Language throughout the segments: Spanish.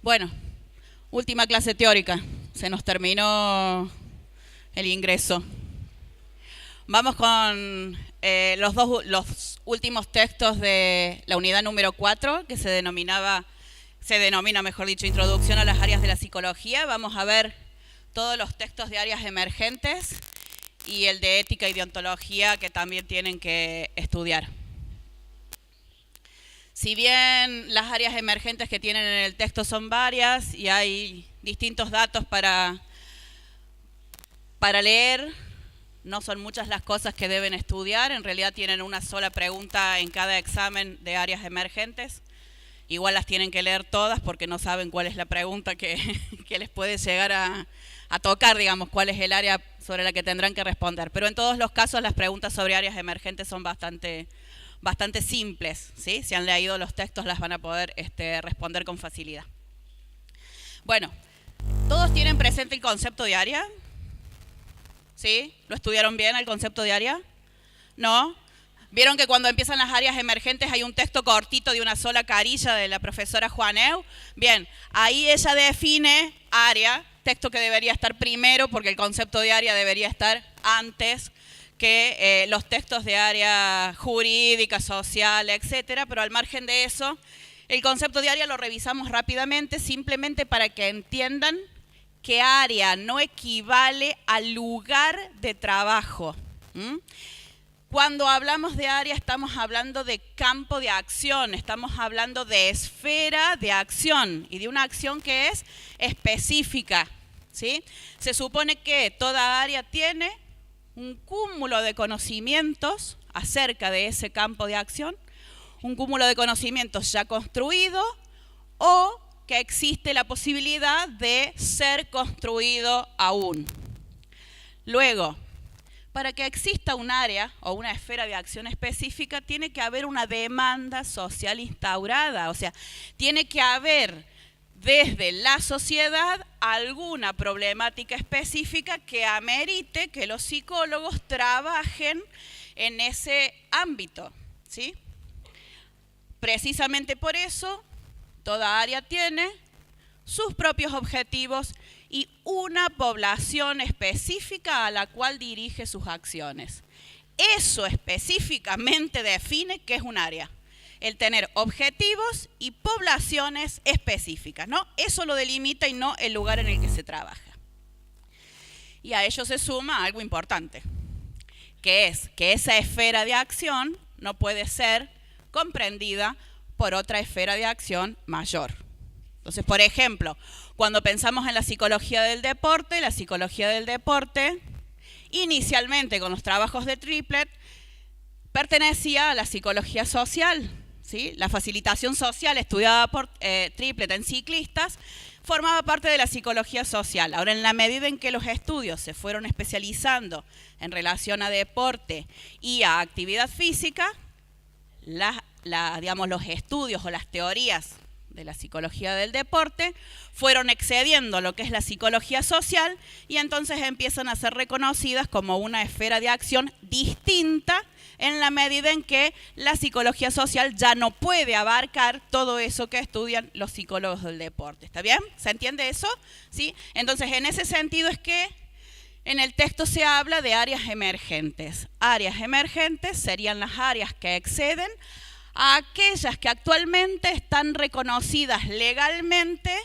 Bueno, última clase teórica. Se nos terminó el ingreso. Vamos con los últimos textos de la unidad número 4, que se denomina, mejor dicho, Introducción a las áreas de la psicología. Vamos a ver todos los textos de áreas emergentes y el de ética y deontología que también tienen que estudiar. Si bien las áreas emergentes que tienen en el texto son varias y hay distintos datos para leer, no son muchas las cosas que deben estudiar. En realidad tienen una sola pregunta en cada examen de áreas emergentes. Igual las tienen que leer todas porque no saben cuál es la pregunta que les puede llegar a tocar, digamos, cuál es el área sobre la que tendrán que responder. Pero en todos los casos las preguntas sobre áreas emergentes son bastante simples, ¿sí? Si han leído los textos las van a poder responder con facilidad. Bueno, ¿todos tienen presente el concepto de área? ¿Sí? ¿Lo estudiaron bien el concepto de área? ¿No? ¿Vieron que cuando empiezan las áreas emergentes hay un texto cortito de una sola carilla de la profesora Juaneu? Bien, ahí ella define área, texto que debería estar primero porque el concepto de área debería estar antes que los textos de área jurídica, social, etcétera, pero al margen de eso, el concepto de área lo revisamos rápidamente, simplemente para que entiendan que área no equivale al lugar de trabajo. Cuando hablamos de área estamos hablando de campo de acción, estamos hablando de esfera de acción y de una acción que es específica, ¿sí? Se supone que toda área tiene un cúmulo de conocimientos acerca de ese campo de acción, un cúmulo de conocimientos ya construido o que existe la posibilidad de ser construido aún. Luego, para que exista un área o una esfera de acción específica, tiene que haber una demanda social instaurada, o sea, tiene que haber desde la sociedad alguna problemática específica que amerite que los psicólogos trabajen en ese ámbito, ¿sí? Precisamente por eso, toda área tiene sus propios objetivos y una población específica a la cual dirige sus acciones. Eso específicamente define qué es un área. El tener objetivos y poblaciones específicas, ¿no? Eso lo delimita y no el lugar en el que se trabaja. Y a ello se suma algo importante, que es que esa esfera de acción no puede ser comprendida por otra esfera de acción mayor. Entonces, por ejemplo, cuando pensamos en la psicología del deporte inicialmente con los trabajos de Triplett, pertenecía a la psicología social, ¿sí? La facilitación social estudiada por Triplett en ciclistas formaba parte de la psicología social. Ahora, en la medida en que los estudios se fueron especializando en relación a deporte y a actividad física, los estudios o las teorías de la psicología del deporte fueron excediendo lo que es la psicología social y entonces empiezan a ser reconocidas como una esfera de acción distinta en la medida en que la psicología social ya no puede abarcar todo eso que estudian los psicólogos del deporte. ¿Está bien? ¿Se entiende eso? ¿Sí? Entonces, en ese sentido es que en el texto se habla de áreas emergentes. Áreas emergentes serían las áreas que exceden a aquellas que actualmente están reconocidas legalmente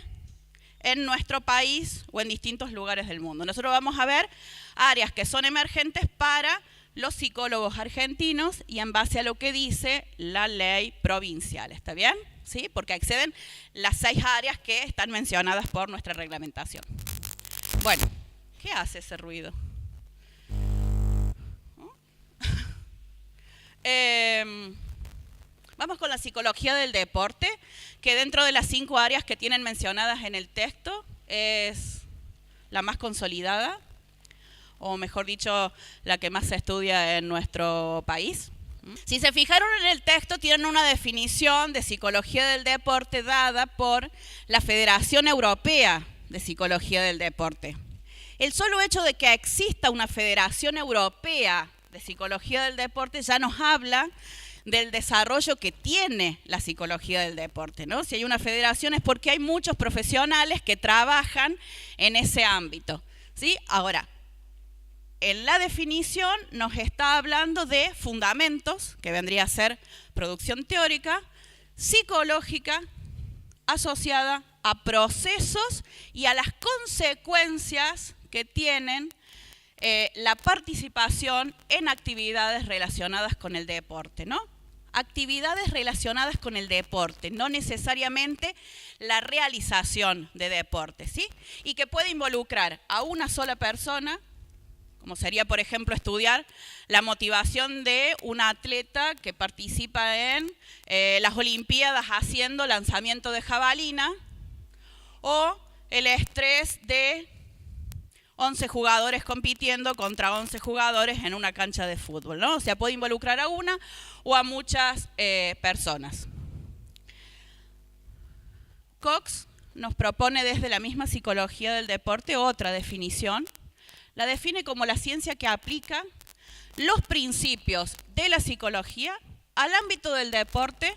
en nuestro país o en distintos lugares del mundo. Nosotros vamos a ver áreas que son emergentes para los psicólogos argentinos y en base a lo que dice la ley provincial. ¿Está bien? ¿Sí? Porque exceden las 6 áreas que están mencionadas por nuestra reglamentación. Bueno, ¿qué hace ese ruido? Vamos con la psicología del deporte, que dentro de las 5 áreas que tienen mencionadas en el texto es la más consolidada, o mejor dicho, la que más se estudia en nuestro país. Si se fijaron en el texto, tienen una definición de psicología del deporte dada por la Federación Europea de Psicología del Deporte. El solo hecho de que exista una Federación Europea de Psicología del Deporte ya nos habla del desarrollo que tiene la psicología del deporte, ¿no? Si hay una federación es porque hay muchos profesionales que trabajan en ese ámbito, ¿sí? Ahora, en la definición nos está hablando de fundamentos, que vendría a ser producción teórica, psicológica, asociada a procesos y a las consecuencias que tienen la participación en actividades relacionadas con el deporte, ¿no? Actividades relacionadas con el deporte, no necesariamente la realización de deporte, ¿sí? Y que puede involucrar a una sola persona, como sería, por ejemplo, estudiar la motivación de un atleta que participa en las Olimpiadas haciendo lanzamiento de jabalina, o el estrés de 11 jugadores compitiendo contra 11 jugadores en una cancha de fútbol, ¿no? O sea, puede involucrar a una o a muchas personas. Cox nos propone desde la misma psicología del deporte otra definición. La define como la ciencia que aplica los principios de la psicología al ámbito del deporte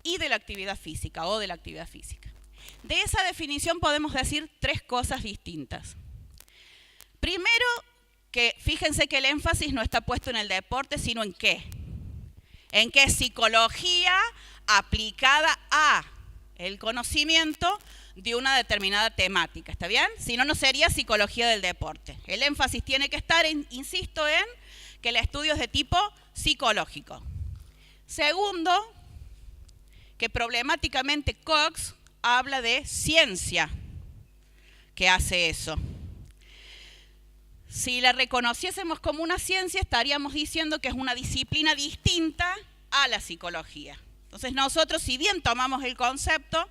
y de la actividad física o de la actividad física. De esa definición podemos decir tres cosas distintas. Primero, que fíjense que el énfasis no está puesto en el deporte, sino en qué. En qué psicología aplicada a el conocimiento de una determinada temática, ¿está bien? Si no, no sería psicología del deporte. El énfasis tiene que estar, insisto, en que el estudio es de tipo psicológico. Segundo, que problemáticamente Cox habla de ciencia que hace eso. Si la reconociésemos como una ciencia, estaríamos diciendo que es una disciplina distinta a la psicología. Entonces nosotros, si bien tomamos el concepto,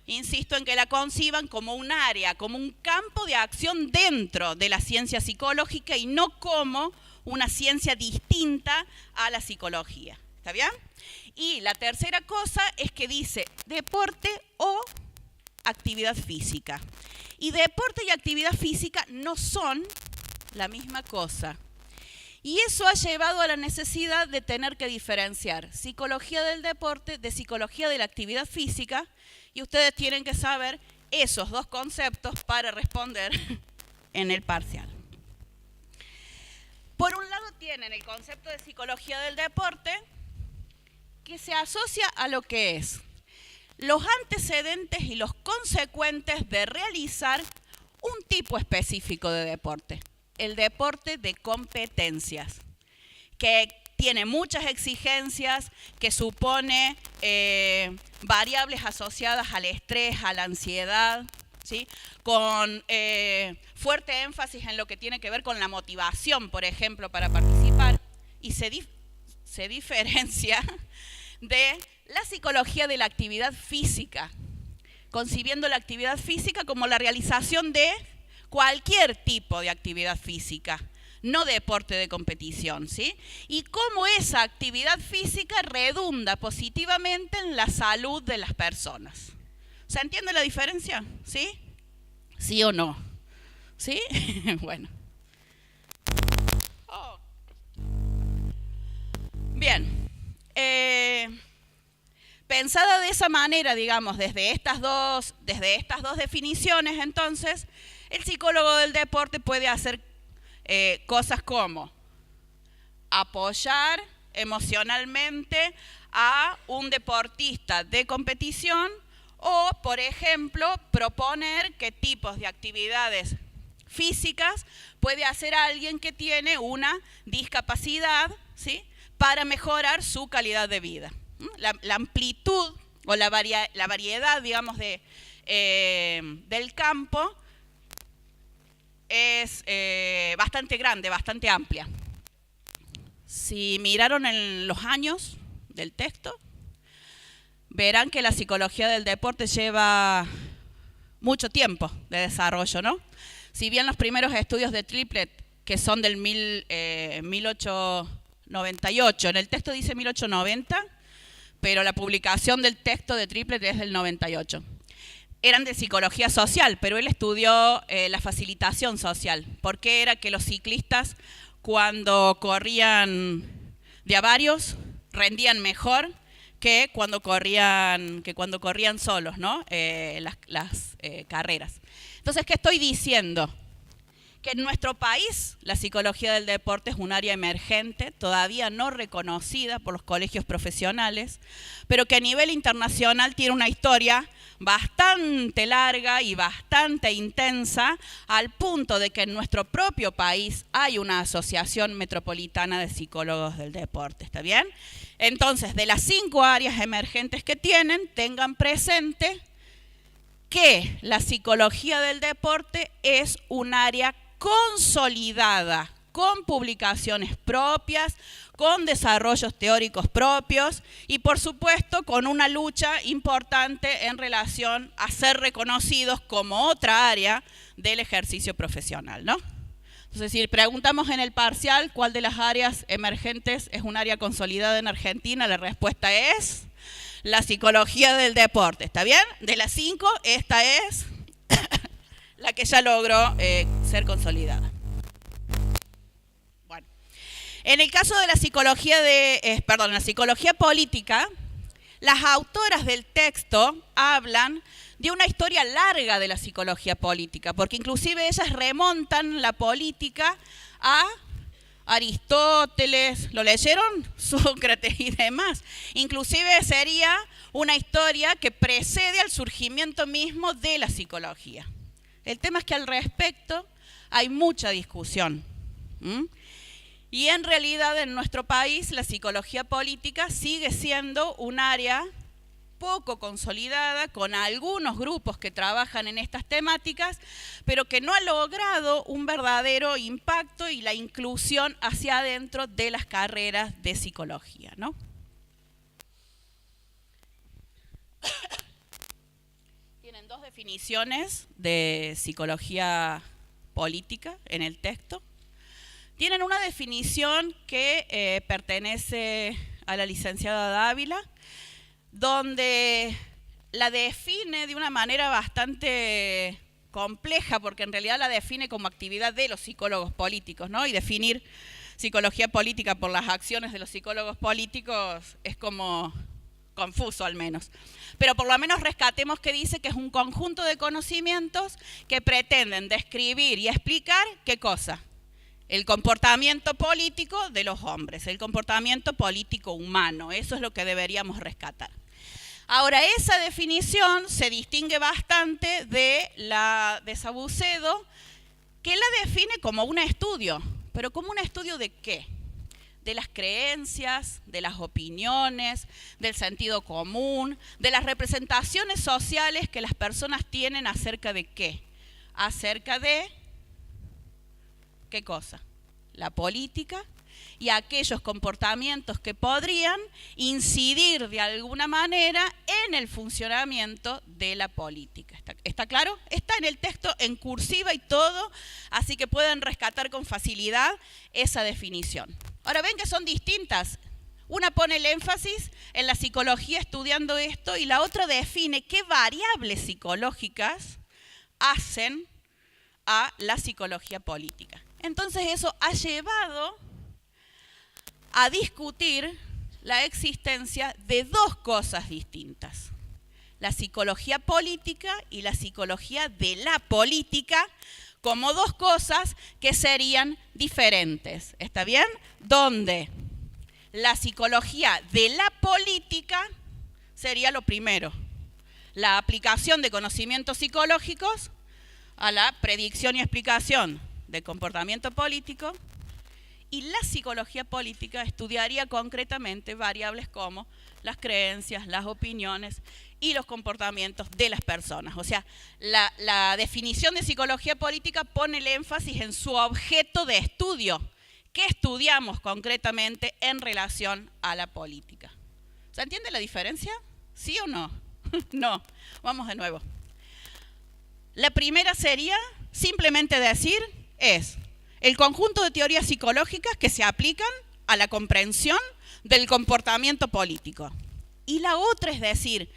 insisto en que la conciban como un área, como un campo de acción dentro de la ciencia psicológica y no como una ciencia distinta a la psicología. ¿Está bien? Y la tercera cosa es que dice deporte o actividad física. Y deporte y actividad física no son la misma cosa. Y eso ha llevado a la necesidad de tener que diferenciar psicología del deporte de psicología de la actividad física, y ustedes tienen que saber esos dos conceptos para responder en el parcial. Por un lado tienen el concepto de psicología del deporte, que se asocia a lo que es los antecedentes y los consecuentes de realizar un tipo específico de deporte, el deporte de competencias, que tiene muchas exigencias, que supone variables asociadas al estrés, a la ansiedad, ¿sí? Con fuerte énfasis en lo que tiene que ver con la motivación, por ejemplo, para participar, y se diferencia de la psicología de la actividad física, concibiendo la actividad física como la realización de cualquier tipo de actividad física, no deporte de competición, ¿sí? Y cómo esa actividad física redunda positivamente en la salud de las personas. ¿Se entiende la diferencia? ¿Sí? ¿Sí o no? ¿Sí? Bueno. Oh. Bien. Pensada de esa manera, digamos, desde estas dos definiciones, entonces, el psicólogo del deporte puede hacer cosas como apoyar emocionalmente a un deportista de competición o, por ejemplo, proponer qué tipos de actividades físicas puede hacer alguien que tiene una discapacidad, ¿sí?, para mejorar su calidad de vida. La amplitud o la variedad, digamos, del campo es bastante grande, bastante amplia. Si miraron en los años del texto, verán que la psicología del deporte lleva mucho tiempo de desarrollo, ¿no? Si bien los primeros estudios de Triplett, que son del 1898, en el texto dice 1890, pero la publicación del texto de Triplett es del 98. Eran de psicología social, pero él estudió la facilitación social. ¿Por qué era que los ciclistas, cuando corrían de a varios, rendían mejor que cuando corrían solos, ¿no? Las carreras. Entonces, ¿qué estoy diciendo? Que en nuestro país la psicología del deporte es un área emergente, todavía no reconocida por los colegios profesionales, pero que a nivel internacional tiene una historia bastante larga y bastante intensa, al punto de que en nuestro propio país hay una asociación metropolitana de psicólogos del deporte, ¿está bien? Entonces, de las 5 áreas emergentes que tienen, tengan presente que la psicología del deporte es un área consolidada, con publicaciones propias, con desarrollos teóricos propios y por supuesto con una lucha importante en relación a ser reconocidos como otra área del ejercicio profesional, ¿no? Entonces, si preguntamos en el parcial cuál de las áreas emergentes es un área consolidada en Argentina, la respuesta es la psicología del deporte, ¿está bien? De las 5, esta es la que ya logró ser consolidada. Bueno, en el caso de la psicología la psicología política, las autoras del texto hablan de una historia larga de la psicología política, porque inclusive ellas remontan la política a Aristóteles, ¿lo leyeron? Sócrates y demás. Inclusive sería una historia que precede al surgimiento mismo de la psicología. El tema es que al respecto hay mucha discusión. Y en realidad en nuestro país la psicología política sigue siendo un área poco consolidada, con algunos grupos que trabajan en estas temáticas, pero que no ha logrado un verdadero impacto y la inclusión hacia adentro de las carreras de psicología, ¿no? Tienen 2 definiciones de psicología política en el texto. Tienen una definición que pertenece a la licenciada Dávila, donde la define de una manera bastante compleja, porque en realidad la define como actividad de los psicólogos políticos, ¿no? Y definir psicología política por las acciones de los psicólogos políticos es como confuso al menos. Pero por lo menos rescatemos que dice que es un conjunto de conocimientos que pretenden describir y explicar ¿qué cosa? El comportamiento político de los hombres, el comportamiento político humano, eso es lo que deberíamos rescatar. Ahora, esa definición se distingue bastante de la de Saucedo, que la define como un estudio, pero ¿como un estudio de qué? De las creencias, de las opiniones, del sentido común, de las representaciones sociales que las personas tienen acerca de qué. Acerca de, ¿qué cosa? La política y aquellos comportamientos que podrían incidir de alguna manera en el funcionamiento de la política. ¿Está claro? Está en el texto en cursiva y todo, así que pueden rescatar con facilidad esa definición. Ahora ven que son distintas. Una pone el énfasis en la psicología estudiando esto y la otra define qué variables psicológicas hacen a la psicología política. Entonces eso ha llevado a discutir la existencia de 2 cosas distintas. La psicología política y la psicología de la política como 2 cosas que serían diferentes. ¿Está bien? Donde la psicología de la política sería lo primero. La aplicación de conocimientos psicológicos a la predicción y explicación del comportamiento político. Y la psicología política estudiaría concretamente variables como las creencias, las opiniones y los comportamientos de las personas. O sea, la definición de psicología política pone el énfasis en su objeto de estudio. ¿Qué estudiamos concretamente en relación a la política? ¿Se entiende la diferencia? ¿Sí o no? No. Vamos de nuevo. La primera sería simplemente decir es el conjunto de teorías psicológicas que se aplican a la comprensión del comportamiento político. Y la otra es decir,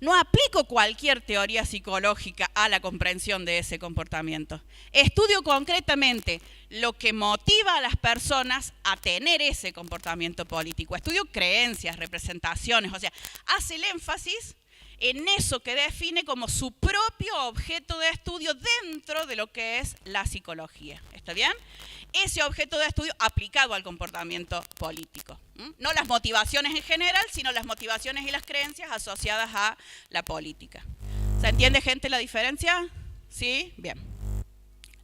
no aplico cualquier teoría psicológica a la comprensión de ese comportamiento. Estudio concretamente lo que motiva a las personas a tener ese comportamiento político. Estudio creencias, representaciones, o sea, hace el énfasis en eso que define como su propio objeto de estudio dentro de lo que es la psicología. ¿Está bien? Ese objeto de estudio aplicado al comportamiento político. No las motivaciones en general, sino las motivaciones y las creencias asociadas a la política. ¿Se entiende, gente, la diferencia? ¿Sí? Bien.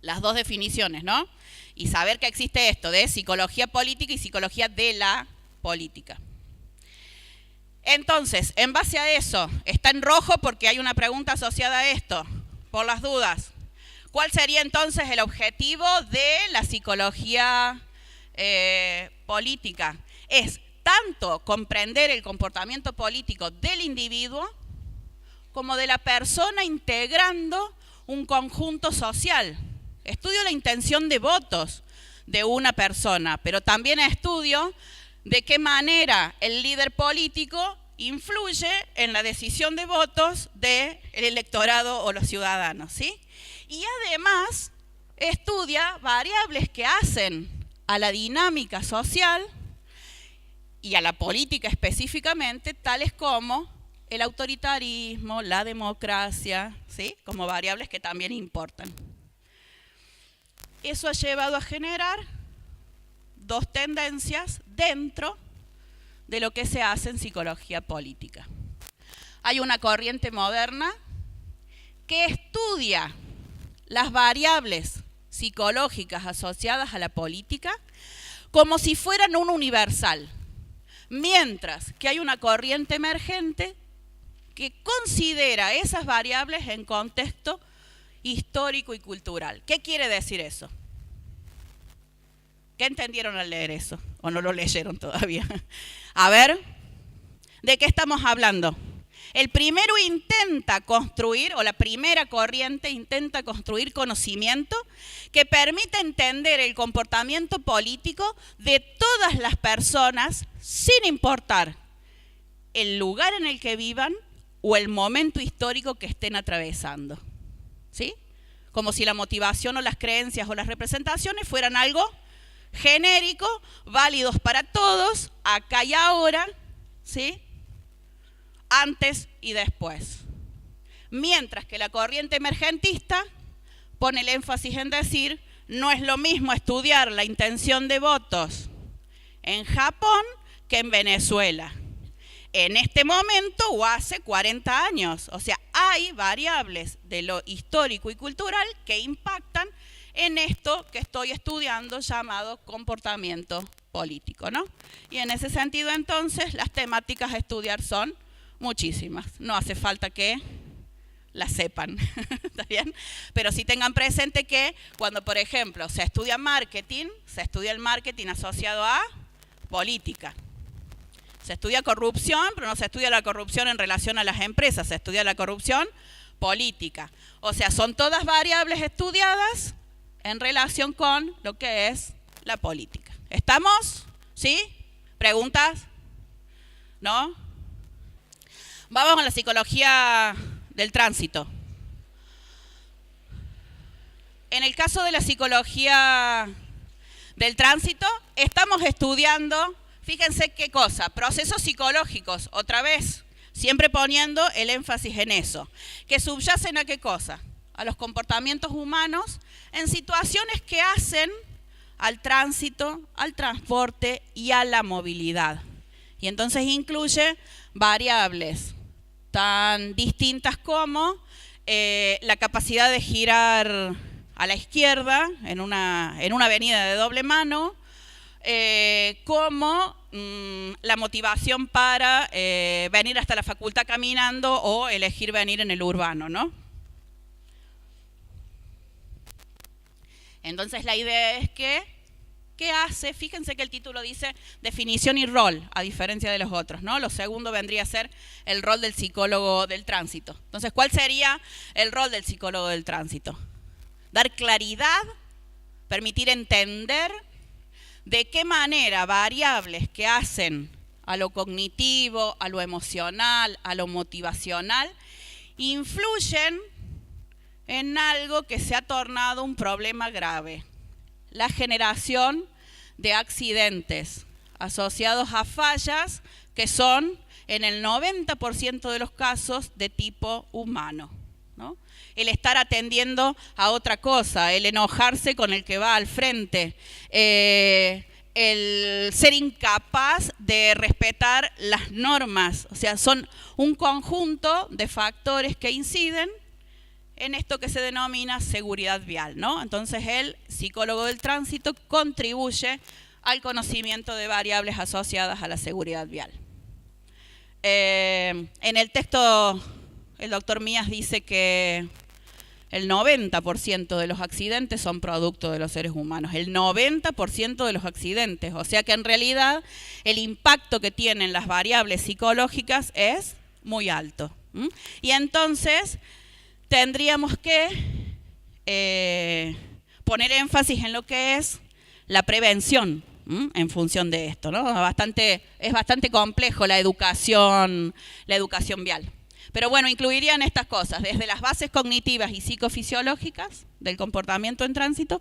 Las dos definiciones, ¿no? Y saber que existe esto de psicología política y psicología de la política. Entonces, en base a eso, está en rojo porque hay una pregunta asociada a esto, por las dudas. ¿Cuál sería entonces el objetivo de la psicología política? Es tanto comprender el comportamiento político del individuo como de la persona integrando un conjunto social. Estudio la intención de votos de una persona, pero también estudio de qué manera el líder político influye en la decisión de votos del electorado o los ciudadanos, ¿sí? Y además estudia variables que hacen a la dinámica social y a la política específicamente, tales como el autoritarismo, la democracia, ¿sí? Como variables que también importan. Eso ha llevado a generar dos tendencias dentro de lo que se hace en psicología política. Hay una corriente moderna que estudia las variables psicológicas asociadas a la política como si fueran un universal, mientras que hay una corriente emergente que considera esas variables en contexto histórico y cultural. ¿Qué quiere decir eso? ¿Qué entendieron al leer eso? ¿O no lo leyeron todavía? A ver, ¿de qué estamos hablando? El primero intenta construir, o la primera corriente intenta construir conocimiento que permita entender el comportamiento político de todas las personas sin importar el lugar en el que vivan o el momento histórico que estén atravesando. ¿Sí? Como si la motivación o las creencias o las representaciones fueran algo genérico, válidos para todos, acá y ahora, ¿sí? Antes y después. Mientras que la corriente emergentista pone el énfasis en decir, no es lo mismo estudiar la intención de votos en Japón que en Venezuela. En este momento o hace 40 años. O sea, hay variables de lo histórico y cultural que impactan en esto que estoy estudiando llamado comportamiento político, ¿no? Y en ese sentido, entonces, las temáticas a estudiar son muchísimas. No hace falta que las sepan, ¿está bien? Pero sí tengan presente que cuando, por ejemplo, se estudia marketing, se estudia el marketing asociado a política. Se estudia corrupción, pero no se estudia la corrupción en relación a las empresas, se estudia la corrupción política. O sea, son todas variables estudiadas en relación con lo que es la política. ¿Estamos? ¿Sí? ¿Preguntas? ¿No? Vamos a la psicología del tránsito. En el caso de la psicología del tránsito, estamos estudiando, fíjense qué cosa, procesos psicológicos, otra vez, siempre poniendo el énfasis en eso, que subyacen a qué cosa, a los comportamientos humanos en situaciones que hacen al tránsito, al transporte y a la movilidad. Y entonces incluye variables tan distintas como la capacidad de girar a la izquierda en una avenida de doble mano, como la motivación para venir hasta la facultad caminando o elegir venir en el urbano, ¿no? Entonces la idea es que, ¿qué hace? Fíjense que el título dice definición y rol, a diferencia de los otros, ¿no? Lo segundo vendría a ser el rol del psicólogo del tránsito. Entonces, ¿cuál sería el rol del psicólogo del tránsito? Dar claridad, permitir entender de qué manera variables que hacen a lo cognitivo, a lo emocional, a lo motivacional, influyen en algo que se ha tornado un problema grave: la generación de accidentes asociados a fallas que son en el 90% de los casos de tipo humano, ¿no? El estar atendiendo a otra cosa, el enojarse con el que va al frente, el ser incapaz de respetar las normas. O sea, son un conjunto de factores que inciden en esto que se denomina seguridad vial, ¿no? Entonces el psicólogo del tránsito contribuye al conocimiento de variables asociadas a la seguridad vial. En el texto, el doctor Mías dice que el 90% de los accidentes son producto de los seres humanos. El 90% de los accidentes. O sea que en realidad el impacto que tienen las variables psicológicas es muy alto. Y entonces tendríamos que poner énfasis en lo que es la prevención en función de esto, ¿no? Es bastante complejo la educación vial. Pero bueno, incluirían estas cosas, desde las bases cognitivas y psicofisiológicas del comportamiento en tránsito,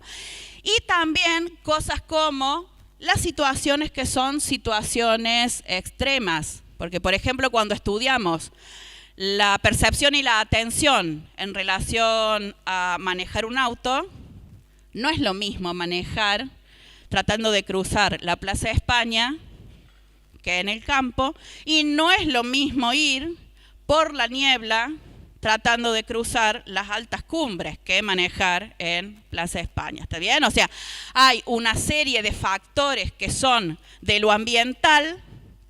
y también cosas como las situaciones que son situaciones extremas. Porque, por ejemplo, cuando estudiamos la percepción y la atención en relación a manejar un auto, no es lo mismo manejar tratando de cruzar la Plaza España que en el campo, y no es lo mismo ir por la niebla tratando de cruzar las altas cumbres que manejar en Plaza España. ¿Está bien? O sea, hay una serie de factores que son de lo ambiental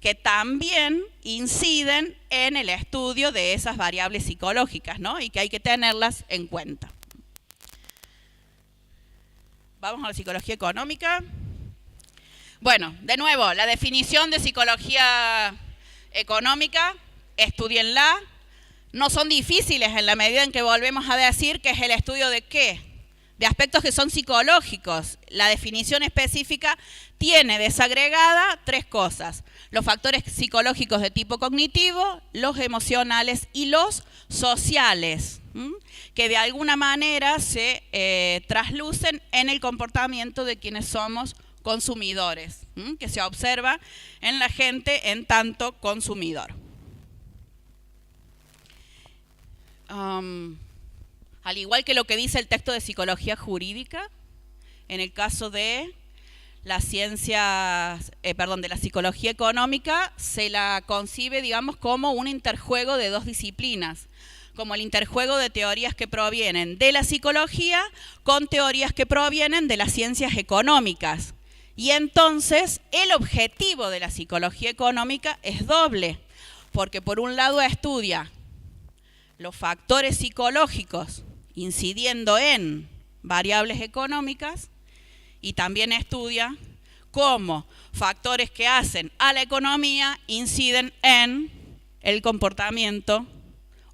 que también inciden en el estudio de esas variables psicológicas, ¿no? Y que hay que tenerlas en cuenta. Vamos a la psicología económica. Bueno, de nuevo, la definición de psicología económica, estudienla. No son difíciles en la medida en que volvemos a decir que es el estudio de ¿qué? De aspectos que son psicológicos. La definición específica tiene desagregada tres cosas: los factores psicológicos de tipo cognitivo, los emocionales y los sociales, que de alguna manera se traslucen en el comportamiento de quienes somos consumidores, que se observa en la gente en tanto consumidor. Al igual que lo que dice el texto de psicología jurídica, en el caso de las ciencias, de la psicología económica, se la concibe, digamos, como un interjuego de dos disciplinas, como el interjuego de teorías que provienen de la psicología con teorías que provienen de las ciencias económicas. Y entonces el objetivo de la psicología económica es doble, porque por un lado estudia los factores psicológicos incidiendo en variables económicas, y también estudia cómo factores que hacen a la economía inciden en el comportamiento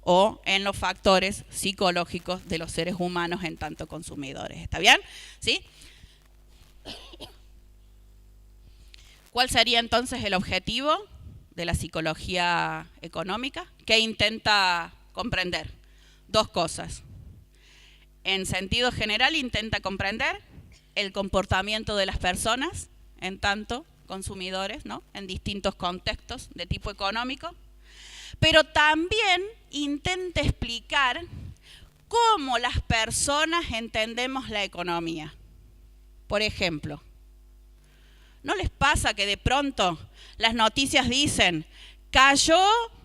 o en los factores psicológicos de los seres humanos en tanto consumidores. ¿Está bien? ¿Sí? ¿Cuál sería entonces el objetivo de la psicología económica? ¿Qué intenta comprender? Dos cosas. En sentido general, intenta comprender el comportamiento de las personas en tanto consumidores, ¿no? En distintos contextos de tipo económico, pero también intenta explicar cómo las personas entendemos la economía. Por ejemplo, ¿no les pasa que de pronto las noticias dicen cayó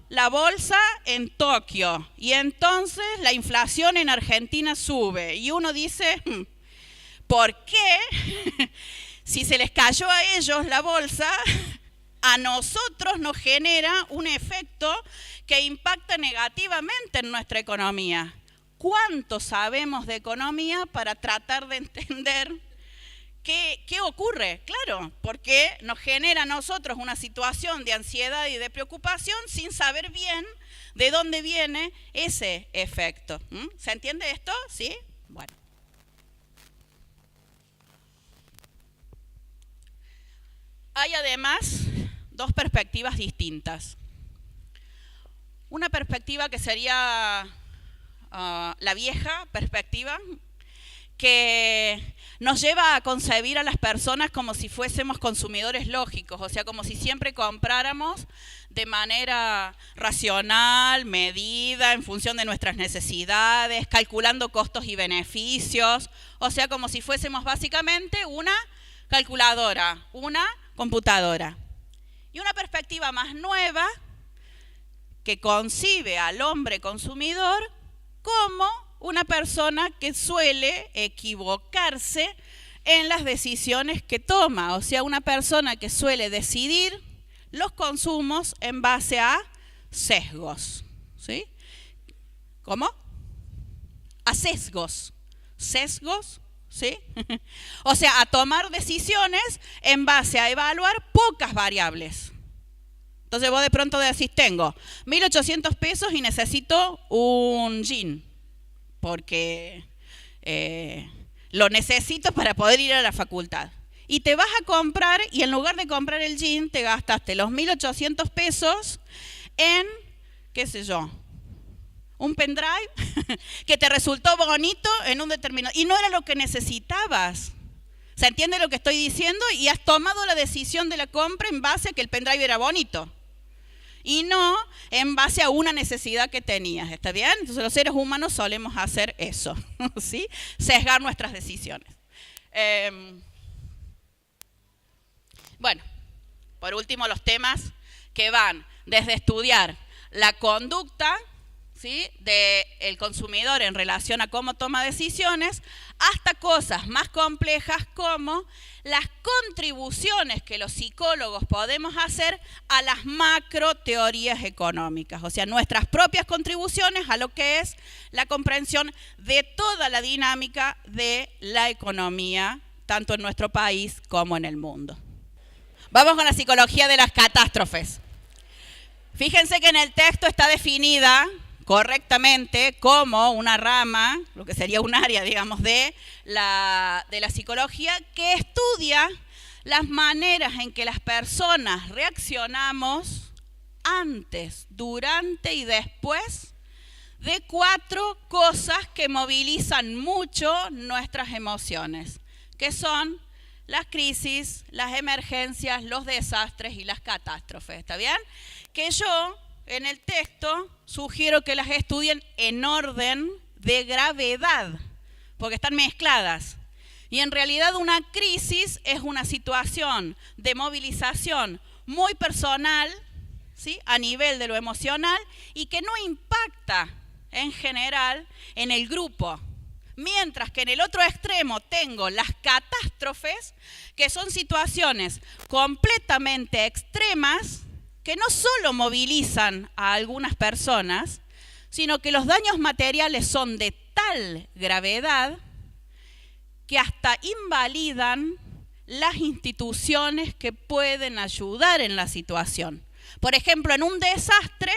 la bolsa en Tokio y entonces la inflación en Argentina sube? Y uno dice, ¿por qué? Si se les cayó a ellos la bolsa, a nosotros nos genera un efecto que impacta negativamente en nuestra economía. ¿Cuánto sabemos de economía para tratar de entender qué ocurre? Claro, porque nos genera a nosotros una situación de ansiedad y de preocupación sin saber bien de dónde viene ese efecto. ¿Se entiende esto? ¿Sí? Bueno. Hay además dos perspectivas distintas. Una perspectiva que sería la vieja perspectiva, que nos lleva a concebir a las personas como si fuésemos consumidores lógicos, o sea, como si siempre compráramos de manera racional, medida, en función de nuestras necesidades, calculando costos y beneficios, o sea, como si fuésemos básicamente una calculadora, una computadora. Y una perspectiva más nueva que concibe al hombre consumidor como una persona que suele equivocarse en las decisiones que toma, o sea, una persona que suele decidir los consumos en base a sesgos, ¿sí? ¿Cómo? A sesgos. ¿Sesgos? ¿Sí? O sea, a tomar decisiones en base a evaluar pocas variables. Entonces vos de pronto decís, tengo 1.800 pesos y necesito un jean, porque lo necesito para poder ir a la facultad. Y te vas a comprar, y en lugar de comprar el jean, te gastaste los 1.800 pesos en, qué sé yo, un pendrive que te resultó bonito en un determinado... Y no era lo que necesitabas. ¿Se entiende lo que estoy diciendo? Y has tomado la decisión de la compra en base a que el pendrive era bonito. Y no en base a una necesidad que tenías, ¿está bien? Entonces los seres humanos solemos hacer eso, ¿sí? Sesgar nuestras decisiones. Bueno, por último los temas que van desde estudiar la conducta, ¿sí?, del consumidor en relación a cómo toma decisiones, hasta cosas más complejas como las contribuciones que los psicólogos podemos hacer a las macro teorías económicas, o sea, nuestras propias contribuciones a lo que es la comprensión de toda la dinámica de la economía, tanto en nuestro país como en el mundo. Vamos con la psicología de las catástrofes. Fíjense que en el texto está definida correctamente como una rama, lo que sería un área, digamos, de la psicología, que estudia las maneras en que las personas reaccionamos antes, durante y después de 4 cosas que movilizan mucho nuestras emociones, que son las crisis, las emergencias, los desastres y las catástrofes, ¿está bien? Que yo en el texto sugiero que las estudien en orden de gravedad, porque están mezcladas. Y en realidad una crisis es una situación de movilización muy personal, ¿sí?, a nivel de lo emocional, y que no impacta en general en el grupo. Mientras que en el otro extremo tengo las catástrofes, que son situaciones completamente extremas, que no solo movilizan a algunas personas, sino que los daños materiales son de tal gravedad que hasta invalidan las instituciones que pueden ayudar en la situación. Por ejemplo, en un desastre,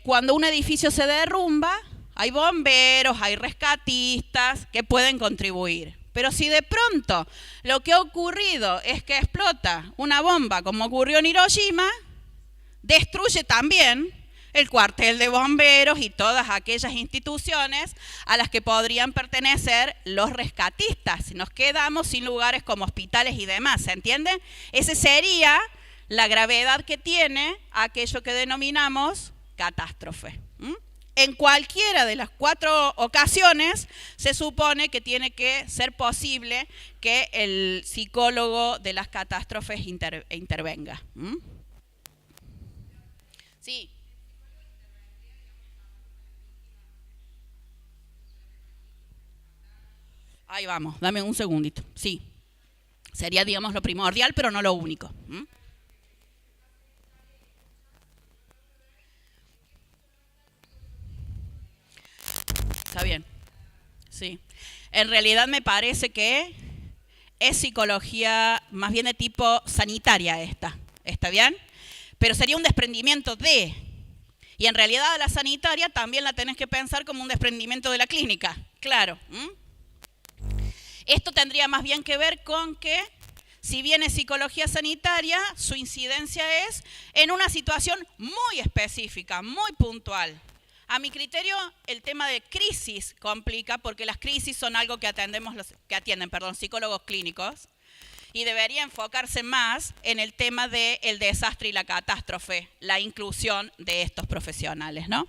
cuando un edificio se derrumba, hay bomberos, hay rescatistas que pueden contribuir. Pero si de pronto lo que ha ocurrido es que explota una bomba, como ocurrió en Hiroshima, destruye también el cuartel de bomberos y todas aquellas instituciones a las que podrían pertenecer los rescatistas. Nos quedamos sin lugares como hospitales y demás, ¿se entiende? Esa sería la gravedad que tiene aquello que denominamos catástrofe. En cualquiera de las 4 ocasiones se supone que tiene que ser posible que el psicólogo de las catástrofes intervenga. Sí. Ahí vamos, dame un segundito. Sí, sería, digamos, lo primordial, pero no lo único. Está bien, sí. En realidad me parece que es psicología más bien de tipo sanitaria esta, ¿está bien? Pero sería un desprendimiento de... Y en realidad la sanitaria también la tenés que pensar como un desprendimiento de la clínica, claro. Esto tendría más bien que ver con que Si bien es psicología sanitaria, su incidencia es en una situación muy específica, muy puntual. A mi criterio, el tema de crisis complica porque las crisis son algo que atienden psicólogos clínicos y debería enfocarse más en el tema del desastre y la catástrofe, la inclusión de estos profesionales, ¿no?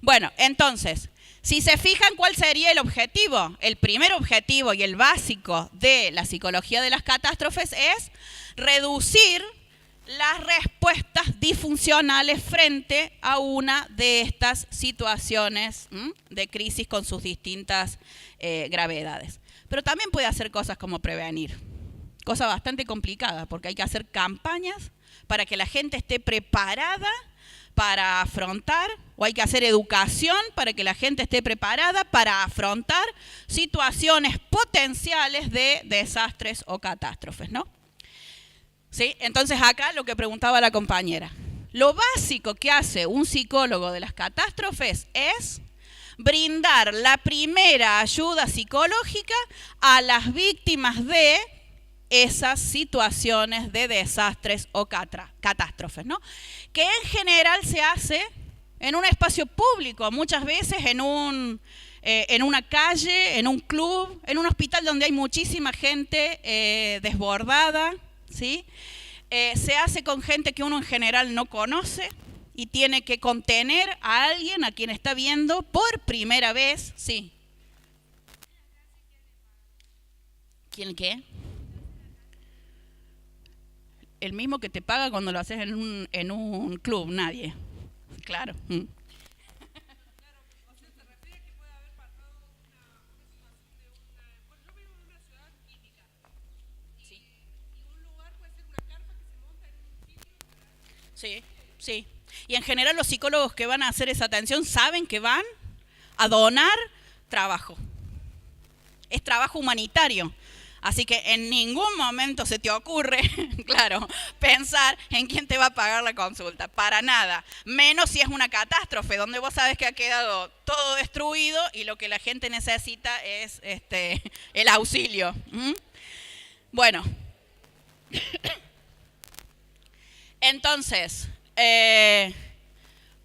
Bueno, entonces, si se fijan cuál sería el objetivo, el primer objetivo y el básico de la psicología de las catástrofes es reducir las respuestas disfuncionales frente a una de estas situaciones de crisis con sus distintas gravedades. Pero también puede hacer cosas como prevenir, cosa bastante complicada porque hay que hacer campañas para que la gente esté preparada para afrontar, o hay que hacer educación para que la gente esté preparada para afrontar situaciones potenciales de desastres o catástrofes, ¿no? ¿Sí? Entonces acá lo que preguntaba la compañera, lo básico que hace un psicólogo de las catástrofes es brindar la primera ayuda psicológica a las víctimas de esas situaciones de desastres o catástrofes, ¿no? Que en general se hace en un espacio público, muchas veces en una calle, en un club, en un hospital donde hay muchísima gente desbordada, ¿sí? Se hace con gente que uno en general no conoce y tiene que contener a alguien a quien está viendo por primera vez, ¿sí? ¿Quién qué? El mismo que te paga cuando lo haces en un club, nadie. Claro. Sí, sí. Y en general los psicólogos que van a hacer esa atención saben que van a donar trabajo. Es trabajo humanitario. Así que en ningún momento se te ocurre, claro, pensar en quién te va a pagar la consulta. Para nada. Menos si es una catástrofe, donde vos sabes que ha quedado todo destruido y lo que la gente necesita es el auxilio. Bueno. Entonces,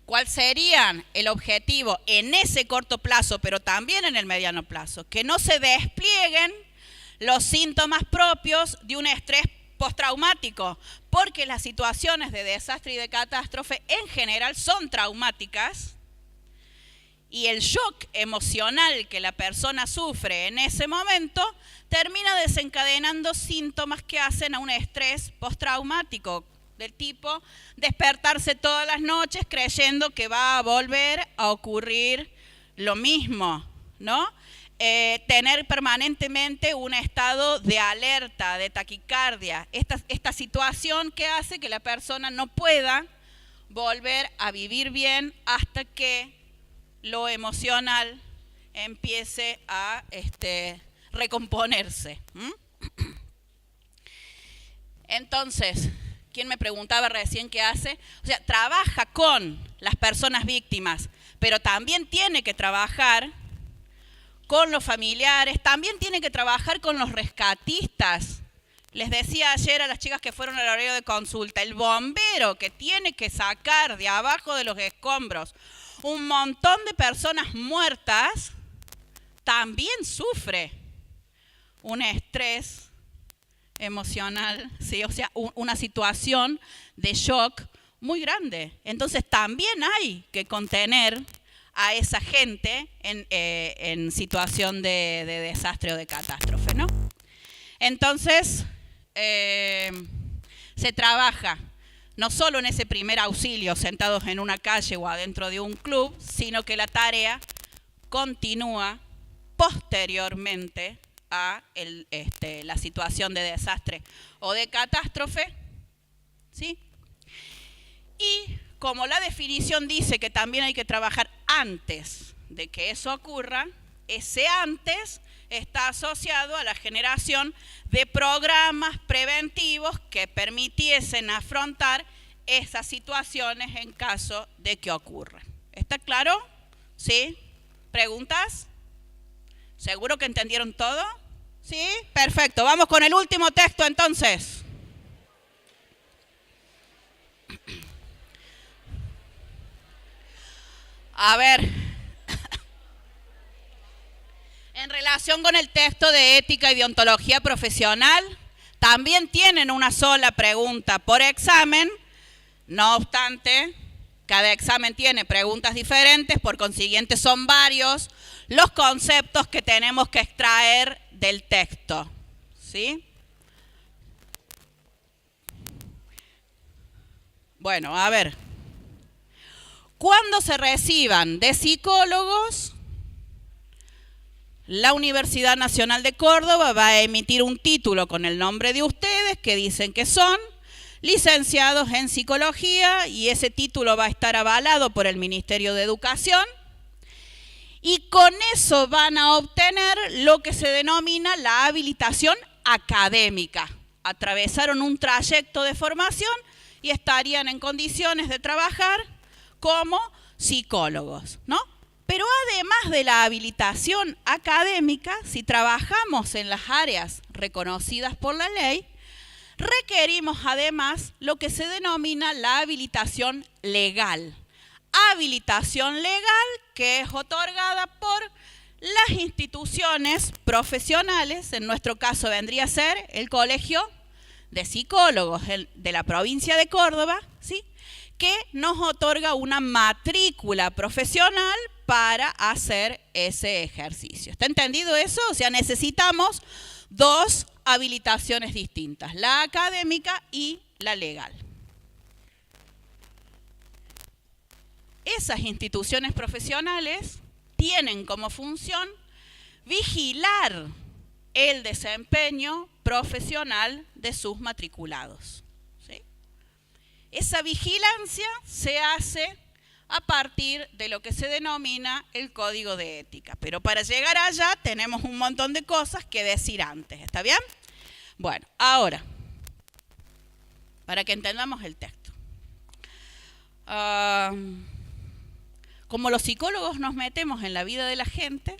¿cuál sería el objetivo en ese corto plazo, pero también en el mediano plazo? Que no se desplieguen los síntomas propios de un estrés postraumático, porque las situaciones de desastre y de catástrofe en general son traumáticas y el shock emocional que la persona sufre en ese momento termina desencadenando síntomas que hacen a un estrés postraumático, del tipo despertarse todas las noches creyendo que va a volver a ocurrir lo mismo, ¿no? Tener permanentemente un estado de alerta, de taquicardia, esta situación que hace que la persona no pueda volver a vivir bien hasta que lo emocional empiece a recomponerse. Entonces, ¿quién me preguntaba recién qué hace? O sea, trabaja con las personas víctimas, pero también tiene que trabajar con los familiares, también tiene que trabajar con los rescatistas. Les decía ayer a las chicas que fueron al horario de consulta, el bombero que tiene que sacar de abajo de los escombros un montón de personas muertas, también sufre un estrés emocional, ¿sí? O sea, una situación de shock muy grande. Entonces también hay que contener a esa gente en situación de desastre o de catástrofe, ¿no? Entonces, se trabaja no solo en ese primer auxilio sentados en una calle o adentro de un club, sino que la tarea continúa posteriormente a la situación de desastre o de catástrofe, ¿sí? Y como la definición dice que también hay que trabajar antes de que eso ocurra, ese antes está asociado a la generación de programas preventivos que permitiesen afrontar esas situaciones en caso de que ocurran. ¿Está claro? ¿Sí? ¿Preguntas? ¿Seguro que entendieron todo? ¿Sí? Perfecto. Vamos con el último texto entonces. A ver, en relación con el texto de ética y deontología profesional, también tienen una sola pregunta por examen. No obstante, cada examen tiene preguntas diferentes, por consiguiente son varios los conceptos que tenemos que extraer del texto. ¿Sí? Bueno, a ver. Cuando se reciban de psicólogos, la Universidad Nacional de Córdoba va a emitir un título con el nombre de ustedes que dicen que son licenciados en psicología y ese título va a estar avalado por el Ministerio de Educación y con eso van a obtener lo que se denomina la habilitación académica. Atravesaron un trayecto de formación y estarían en condiciones de trabajar como psicólogos, ¿no? Pero además de la habilitación académica, si trabajamos en las áreas reconocidas por la ley, requerimos además lo que se denomina la habilitación legal. Habilitación legal que es otorgada por las instituciones profesionales, en nuestro caso vendría a ser el Colegio de Psicólogos de la provincia de Córdoba, ¿sí?, que nos otorga una matrícula profesional para hacer ese ejercicio. ¿Está entendido eso? O sea, necesitamos dos habilitaciones distintas, la académica y la legal. Esas instituciones profesionales tienen como función vigilar el desempeño profesional de sus matriculados. ¿Sí? Esa vigilancia se hace a partir de lo que se denomina el Código de Ética. Pero para llegar allá tenemos un montón de cosas que decir antes. ¿Está bien? Bueno, ahora, para que entendamos el texto. Como los psicólogos nos metemos en la vida de la gente,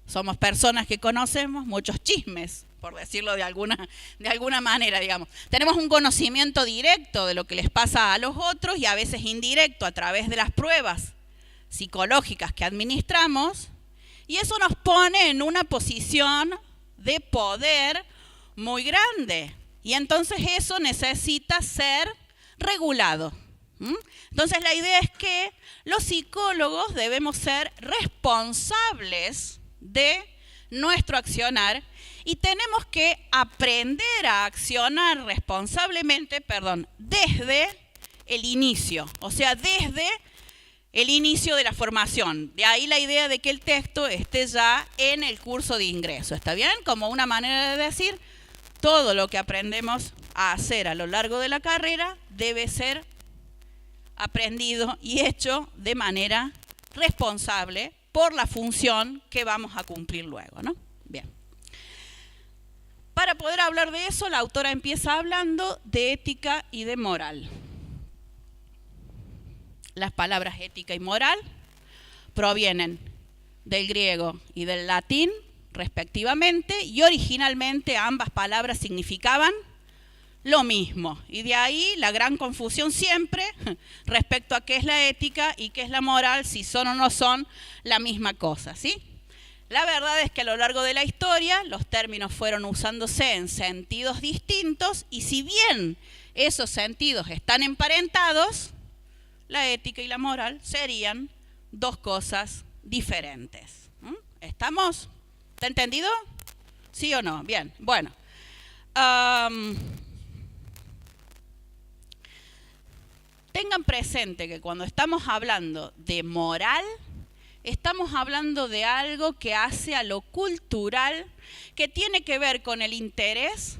somos personas que conocemos muchos chismes, por decirlo de alguna manera, digamos. Tenemos un conocimiento directo de lo que les pasa a los otros y a veces indirecto a través de las pruebas psicológicas que administramos, y eso nos pone en una posición de poder muy grande. Y entonces eso necesita ser regulado. Entonces la idea es que los psicólogos debemos ser responsables de nuestro accionar y tenemos que aprender a accionar responsablemente, desde el inicio, o sea, desde el inicio de la formación. De ahí la idea de que el texto esté ya en el curso de ingreso, ¿está bien? Como una manera de decir, todo lo que aprendemos a hacer a lo largo de la carrera debe ser aprendido y hecho de manera responsable por la función que vamos a cumplir luego, ¿no? Bien. Para poder hablar de eso, la autora empieza hablando de ética y de moral. Las palabras ética y moral provienen del griego y del latín, respectivamente, y originalmente ambas palabras significaban lo mismo. Y de ahí la gran confusión siempre respecto a qué es la ética y qué es la moral, si son o no son la misma cosa, ¿sí? La verdad es que a lo largo de la historia los términos fueron usándose en sentidos distintos y si bien esos sentidos están emparentados, la ética y la moral serían dos cosas diferentes. ¿Estamos? ¿Está entendido? ¿Sí o no? Bien, bueno. Tengan presente que cuando estamos hablando de moral, estamos hablando de algo que hace a lo cultural, que tiene que ver con el interés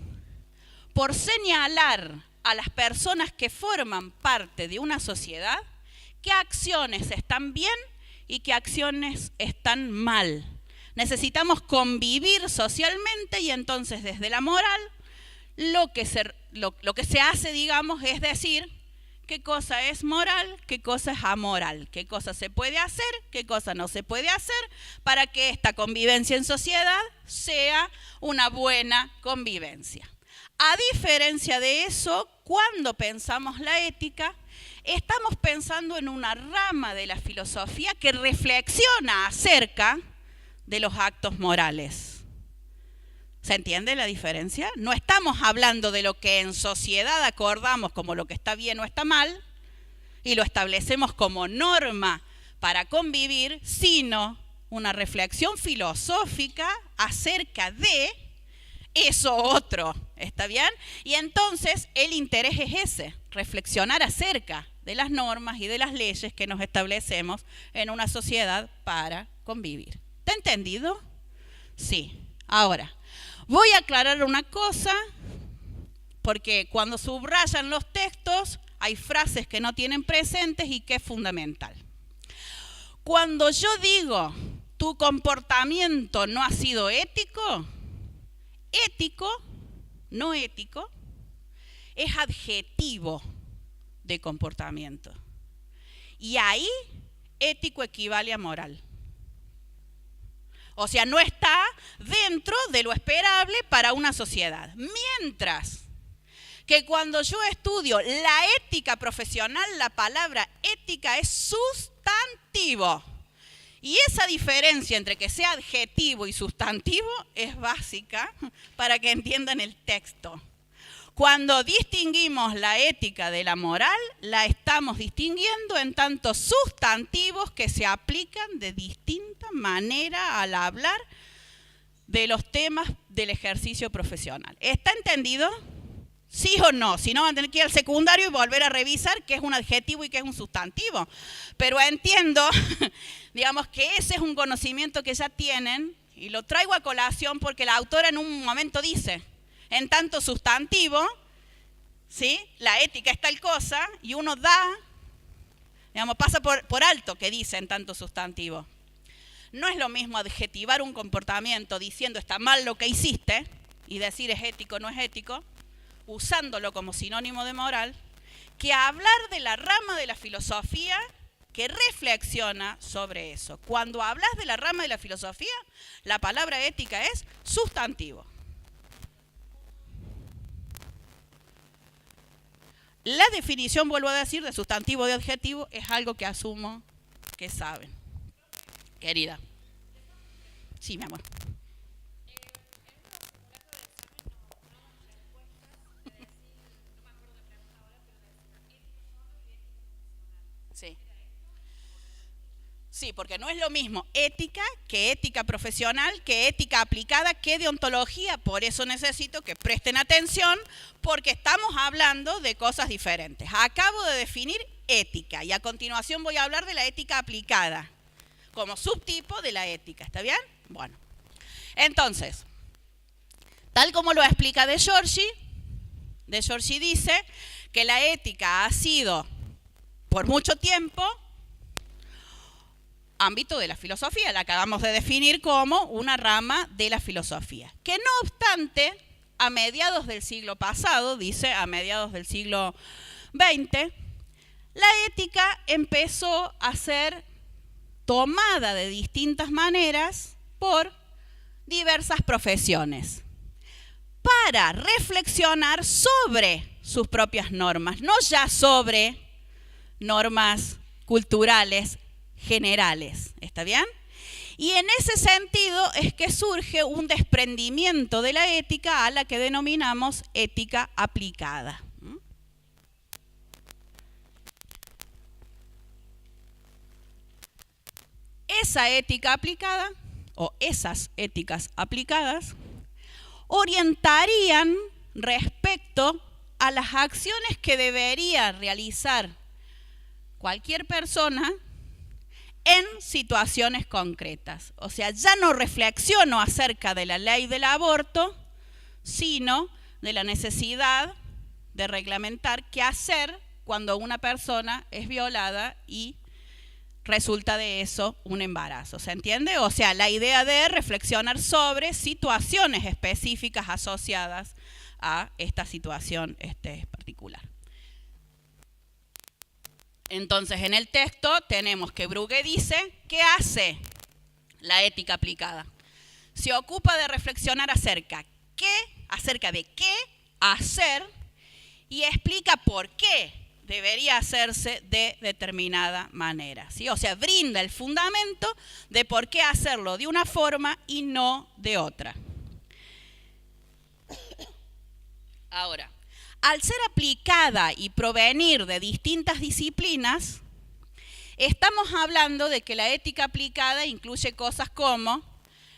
por señalar a las personas que forman parte de una sociedad qué acciones están bien y qué acciones están mal. Necesitamos convivir socialmente y entonces desde la moral lo que se hace, digamos, es decir qué cosa es moral, qué cosa es amoral, qué cosa se puede hacer, qué cosa no se puede hacer, para que esta convivencia en sociedad sea una buena convivencia. A diferencia de eso, cuando pensamos la ética, estamos pensando en una rama de la filosofía que reflexiona acerca de los actos morales. ¿Se entiende la diferencia? No estamos hablando de lo que en sociedad acordamos como lo que está bien o está mal y lo establecemos como norma para convivir, sino una reflexión filosófica acerca de eso otro. ¿Está bien? Y entonces el interés es ese, reflexionar acerca de las normas y de las leyes que nos establecemos en una sociedad para convivir. ¿Está entendido? Sí. Ahora, voy a aclarar una cosa, porque cuando subrayan los textos hay frases que no tienen presentes y que es fundamental. Cuando yo digo tu comportamiento no ha sido ético, ético, no ético, es adjetivo de comportamiento. Y ahí ético equivale a moral. O sea, no está dentro de lo esperable para una sociedad. Mientras que cuando yo estudio la ética profesional, la palabra ética es sustantivo. Y esa diferencia entre que sea adjetivo y sustantivo es básica para que entiendan el texto. Cuando distinguimos la ética de la moral, la estamos distinguiendo en tantos sustantivos que se aplican de distinta manera al hablar de los temas del ejercicio profesional. ¿Está entendido? ¿Sí o no? Si no, van a tener que ir al secundario y volver a revisar qué es un adjetivo y qué es un sustantivo. Pero entiendo, digamos, que ese es un conocimiento que ya tienen y lo traigo a colación porque la autora en un momento dice, en tanto sustantivo, ¿sí? La ética es tal cosa y uno digamos, pasa por alto que dice en tanto sustantivo. No es lo mismo adjetivar un comportamiento diciendo está mal lo que hiciste y decir es ético o no es ético, usándolo como sinónimo de moral, que hablar de la rama de la filosofía que reflexiona sobre eso. Cuando hablas de la rama de la filosofía, la palabra ética es sustantivo. La definición, vuelvo a decir, de sustantivo y de adjetivo es algo que asumo que saben. Querida. Sí, mi amor. Sí. Sí, porque no es lo mismo ética que ética profesional, que ética aplicada, que deontología. Por eso necesito que presten atención, porque estamos hablando de cosas diferentes. Acabo de definir ética y a continuación voy a hablar de la ética aplicada, como subtipo de la ética. ¿Está bien? Bueno, entonces, tal como lo explica De Giorgi dice que la ética ha sido, por mucho tiempo, ámbito de la filosofía, la acabamos de definir como una rama de la filosofía. Que no obstante, a mediados del siglo pasado, dice, a mediados del siglo XX, la ética empezó a ser tomada de distintas maneras por diversas profesiones para reflexionar sobre sus propias normas, no ya sobre normas culturales generales, ¿está bien? Y en ese sentido es que surge un desprendimiento de la ética a la que denominamos ética aplicada. Esa ética aplicada, o esas éticas aplicadas, orientarían respecto a las acciones que debería realizar cualquier persona en situaciones concretas. O sea, ya no reflexiono acerca de la ley del aborto, sino de la necesidad de reglamentar qué hacer cuando una persona es violada y resulta de eso un embarazo. ¿Se entiende? O sea, la idea de reflexionar sobre situaciones específicas asociadas a esta situación particular. Entonces, en el texto tenemos que Brugge dice, ¿qué hace la ética aplicada? Se ocupa de reflexionar acerca de qué hacer y explica por qué debería hacerse de determinada manera, ¿sí? O sea, brinda el fundamento de por qué hacerlo de una forma y no de otra. Ahora, al ser aplicada y provenir de distintas disciplinas, estamos hablando de que la ética aplicada incluye cosas como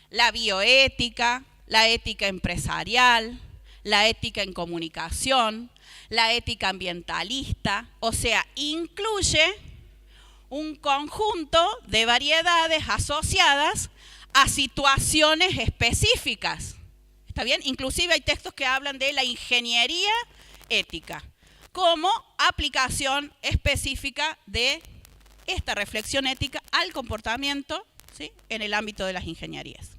la bioética, la ética empresarial, la ética en comunicación, la ética ambientalista, o sea, incluye un conjunto de variedades asociadas a situaciones específicas. ¿Está bien? Inclusive hay textos que hablan de la ingeniería ética como aplicación específica de esta reflexión ética al comportamiento, ¿sí?, en el ámbito de las ingenierías.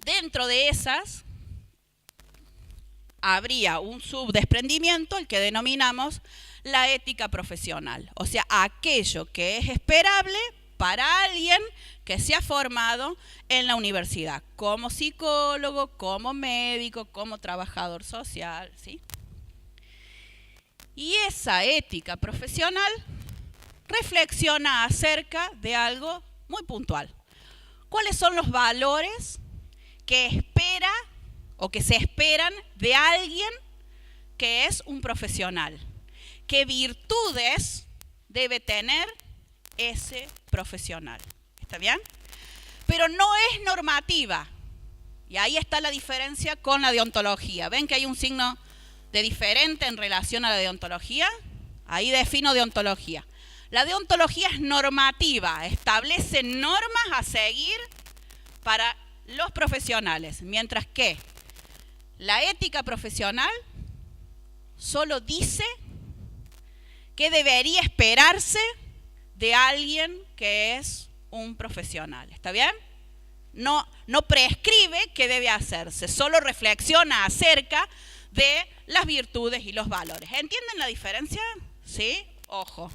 Dentro de esas habría un subdesprendimiento, el que denominamos la ética profesional, o sea, aquello que es esperable para alguien que se ha formado en la universidad, como psicólogo, como médico, como trabajador social, ¿sí? Y esa ética profesional reflexiona acerca de algo muy puntual. ¿Cuáles son los valores que espera o que se esperan de alguien que es un profesional? ¿Qué virtudes debe tener ese profesional? ¿Está bien? Pero no es normativa. Y ahí está la diferencia con la deontología. ¿Ven que hay un signo de diferente en relación a la deontología? Ahí defino deontología. La deontología es normativa, establece normas a seguir para los profesionales, mientras que la ética profesional solo dice qué debería esperarse de alguien que es un profesional. ¿Está bien? No prescribe qué debe hacerse, solo reflexiona acerca de las virtudes y los valores. ¿Entienden la diferencia? ¿Sí? Ojo.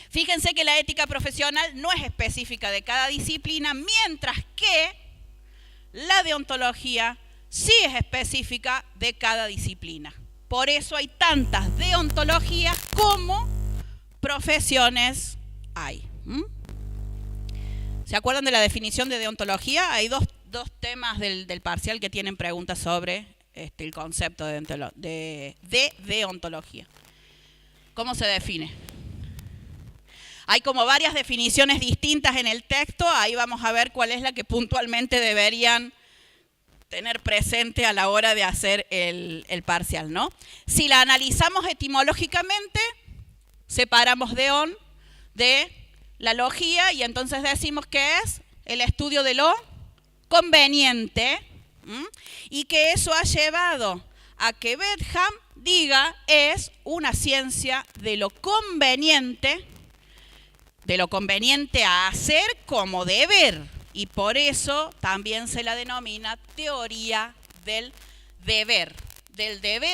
Fíjense que la ética profesional no es específica de cada disciplina, mientras que la deontología sí es específica de cada disciplina. Por eso hay tantas deontologías como profesiones hay. ¿Se acuerdan de la definición de deontología? Hay dos temas del parcial que tienen preguntas sobre el concepto de deontología. ¿Cómo se define? Hay como varias definiciones distintas en el texto. Ahí vamos a ver cuál es la que puntualmente deberían tener presente a la hora de hacer el parcial, ¿no? Si la analizamos etimológicamente, separamos deon de la logía y entonces decimos que es el estudio de lo conveniente, y que eso ha llevado a que Bentham diga es una ciencia de lo conveniente a hacer como deber, y por eso también se la denomina teoría del deber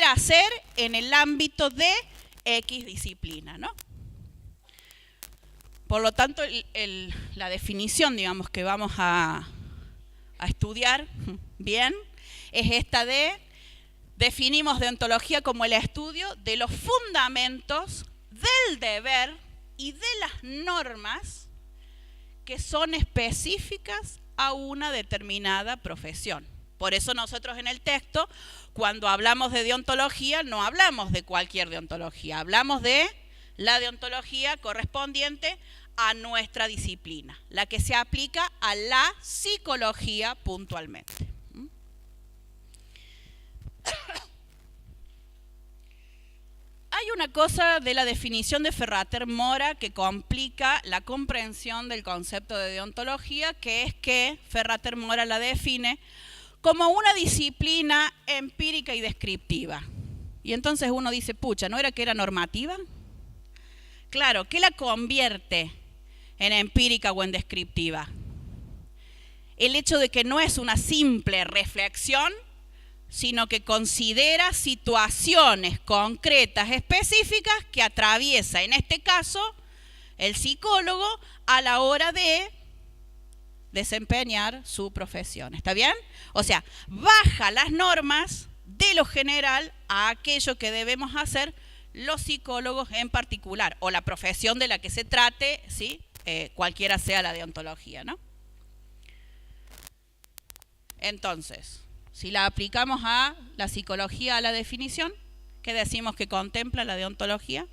hacer en el ámbito de X disciplina, ¿no? Por lo tanto, la definición, digamos, que vamos a estudiar bien es esta definimos deontología como el estudio de los fundamentos del deber y de las normas que son específicas a una determinada profesión. Por eso nosotros en el texto, cuando hablamos de deontología, no hablamos de cualquier deontología, hablamos de la deontología correspondiente a nuestra disciplina, la que se aplica a la psicología puntualmente. Hay una cosa de la definición de Ferrater Mora que complica la comprensión del concepto de deontología, que es que Ferrater Mora la define como una disciplina empírica y descriptiva. Y entonces uno dice, pucha, ¿no era que era normativa? Claro, ¿qué la convierte en empírica o en descriptiva? El hecho de que no es una simple reflexión, sino que considera situaciones concretas, específicas, que atraviesa, en este caso, el psicólogo a la hora de desempeñar su profesión. ¿Está bien? O sea, baja las normas de lo general a aquello que debemos hacer los psicólogos en particular, o la profesión de la que se trate, ¿sí? Cualquiera sea la deontología, ¿no? Entonces, si la aplicamos a la psicología, a la definición, ¿qué decimos que contempla la deontología?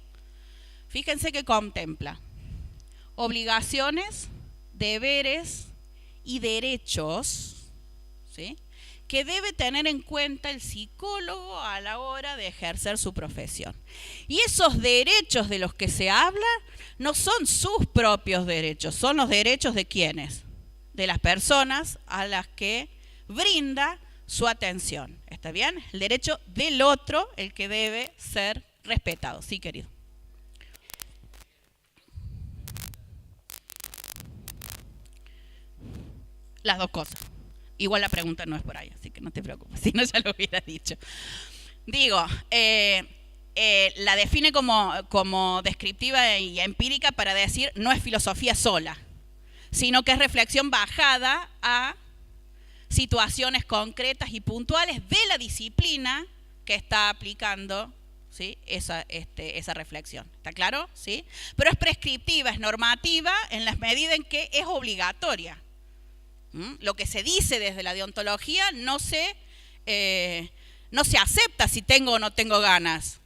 Fíjense que contempla obligaciones, deberes y derechos, ¿sí?, que debe tener en cuenta el psicólogo a la hora de ejercer su profesión. Y esos derechos de los que se habla no son sus propios derechos, son los derechos de ¿quiénes? De las personas a las que brinda su atención. ¿Está bien? El derecho del otro, el que debe ser respetado. Sí, querido. Las dos cosas. Igual la pregunta no es por ahí, así que no te preocupes, si no ya lo hubiera dicho. Digo, la define como descriptiva y empírica para decir no es filosofía sola, sino que es reflexión bajada a situaciones concretas y puntuales de la disciplina que está aplicando, ¿sí?, esa reflexión. ¿Está claro? ¿Sí? Pero es prescriptiva, es normativa en la medida en que es obligatoria. Lo que se dice desde la deontología no se acepta si tengo o no tengo ganas.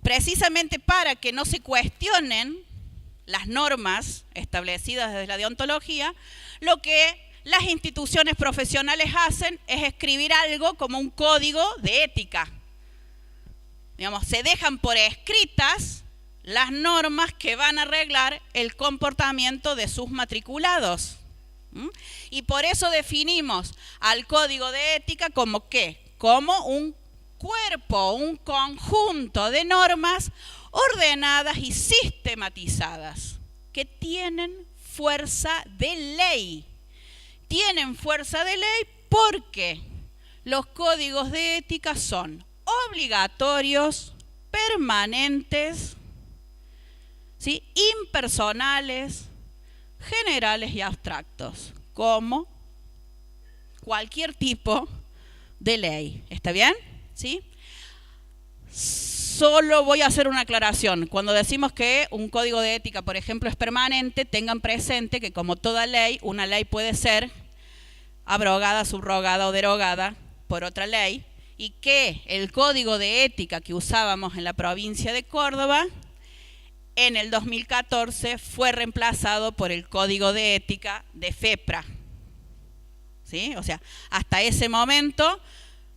Precisamente para que no se cuestionen las normas establecidas desde la deontología, lo que las instituciones profesionales hacen es escribir algo como un código de ética. Digamos, se dejan por escritas las normas que van a reglar el comportamiento de sus matriculados. Y por eso definimos al código de ética como ¿qué? Como un cuerpo, un conjunto de normas ordenadas y sistematizadas que tienen fuerza de ley. Tienen fuerza de ley porque los códigos de ética son obligatorios, permanentes, ¿sí?, impersonales, generales y abstractos, como cualquier tipo de ley. ¿Está bien? ¿Sí? Solo voy a hacer una aclaración. Cuando decimos que un código de ética, por ejemplo, es permanente, tengan presente que como toda ley, una ley puede ser abrogada, subrogada o derogada por otra ley, y que el código de ética que usábamos en la provincia de Córdoba en el 2014 fue reemplazado por el Código de Ética de FEPRA. ¿Sí? O sea, hasta ese momento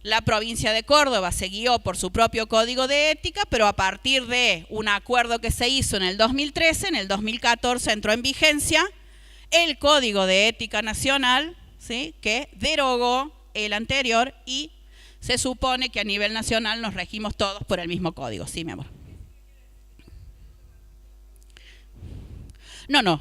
la provincia de Córdoba se guió por su propio Código de Ética, pero a partir de un acuerdo que se hizo en el 2013, en el 2014 entró en vigencia el Código de Ética Nacional, ¿sí?, que derogó el anterior y se supone que a nivel nacional nos regimos todos por el mismo código. Sí, mi amor. No,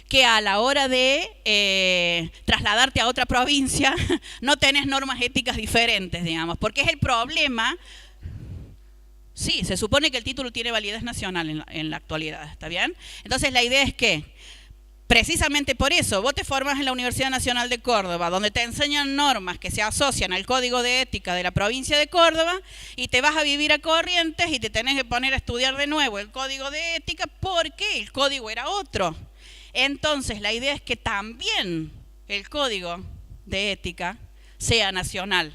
que a la hora de trasladarte a otra provincia no tenés normas éticas diferentes, digamos, porque es el problema. Sí, se supone que el título tiene validez nacional en la actualidad, ¿está bien? Entonces la idea es que, precisamente por eso, vos te formas en la Universidad Nacional de Córdoba, donde te enseñan normas que se asocian al Código de Ética de la provincia de Córdoba, y te vas a vivir a Corrientes y te tenés que poner a estudiar de nuevo el Código de Ética porque el código era otro. Entonces, la idea es que también el Código de Ética sea nacional,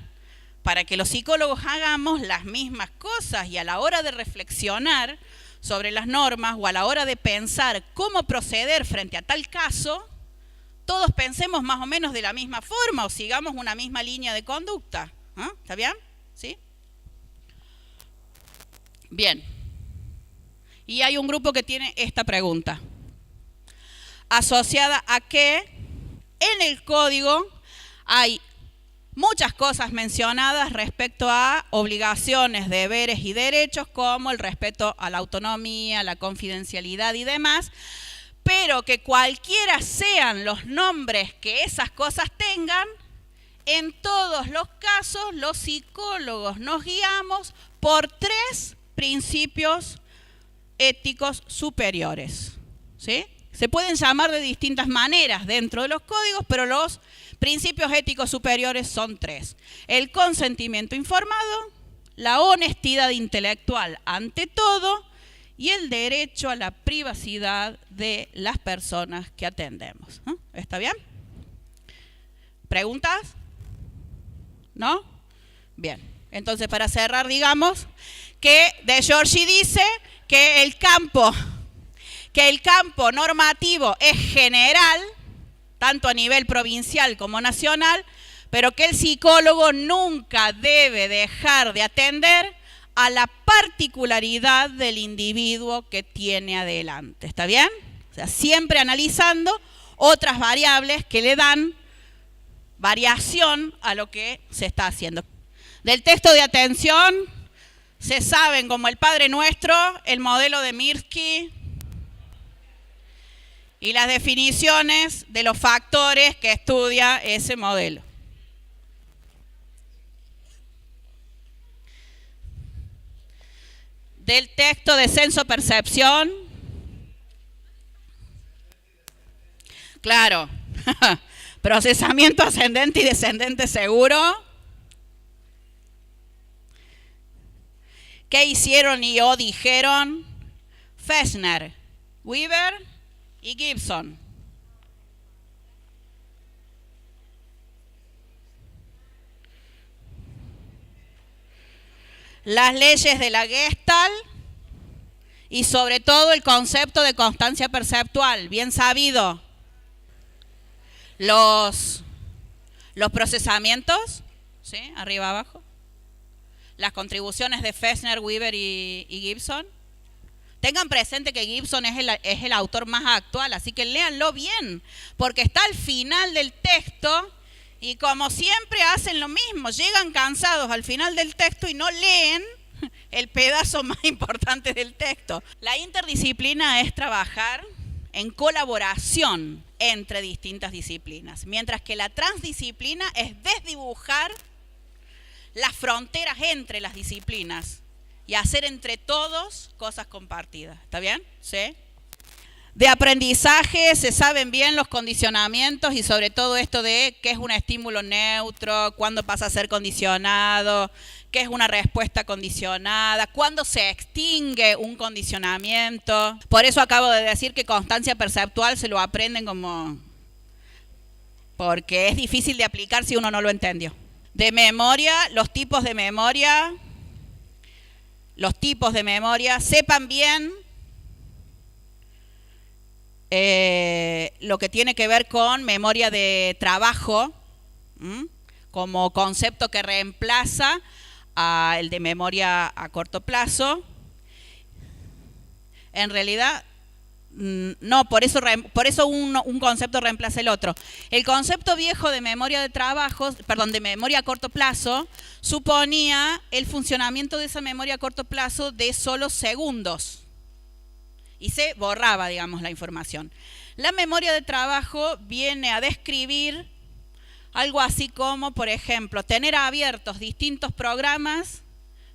para que los psicólogos hagamos las mismas cosas y a la hora de reflexionar sobre las normas o a la hora de pensar cómo proceder frente a tal caso, todos pensemos más o menos de la misma forma o sigamos una misma línea de conducta. ¿Ah? ¿Está bien? ¿Sí? Bien. Y hay un grupo que tiene esta pregunta, asociada a que en el código hay muchas cosas mencionadas respecto a obligaciones, deberes y derechos, como el respeto a la autonomía, la confidencialidad y demás, pero que cualquiera sean los nombres que esas cosas tengan, en todos los casos los psicólogos nos guiamos por 3 principios éticos superiores, ¿sí? Se pueden llamar de distintas maneras dentro de los códigos, pero los principios éticos superiores son 3. El consentimiento informado, la honestidad intelectual ante todo y el derecho a la privacidad de las personas que atendemos. ¿Está bien? ¿Preguntas? ¿No? Bien. Entonces, para cerrar, digamos que De Giorgi dice que el campo normativo es general, tanto a nivel provincial como nacional, pero que el psicólogo nunca debe dejar de atender a la particularidad del individuo que tiene adelante. ¿Está bien? O sea, siempre analizando otras variables que le dan variación a lo que se está haciendo. Del texto de atención se saben como el Padre Nuestro, el modelo de Mirsky y las definiciones de los factores que estudia ese modelo. Del texto de senso-percepción, claro, procesamiento ascendente y descendente seguro. ¿Qué hicieron y o dijeron? Fechner, Weaver y Gibson. Las leyes de la Gestalt y sobre todo el concepto de constancia perceptual, bien sabido. Los procesamientos, ¿sí? Arriba abajo. Las contribuciones de Fechner, Weaver y Gibson. Tengan presente que Gibson es el autor más actual, así que léanlo bien, porque está al final del texto y como siempre hacen lo mismo, llegan cansados al final del texto y no leen el pedazo más importante del texto. La interdisciplina es trabajar en colaboración entre distintas disciplinas, mientras que la transdisciplina es desdibujar las fronteras entre las disciplinas y hacer entre todos cosas compartidas. ¿Está bien? ¿Sí? De aprendizaje se saben bien los condicionamientos y sobre todo esto de qué es un estímulo neutro, cuándo pasa a ser condicionado, qué es una respuesta condicionada, cuándo se extingue un condicionamiento. Por eso acabo de decir que constancia perceptual se lo aprenden como... porque es difícil de aplicar si uno no lo entendió. De memoria, los tipos de memoria, sepan bien lo que tiene que ver con memoria de trabajo, como concepto que reemplaza al de memoria a corto plazo. En realidad, no, por eso un concepto reemplaza el otro. El concepto viejo de memoria de trabajo, de memoria a corto plazo, suponía el funcionamiento de esa memoria a corto plazo de solo segundos. Y se borraba, digamos, la información. La memoria de trabajo viene a describir algo así como, por ejemplo, tener abiertos distintos programas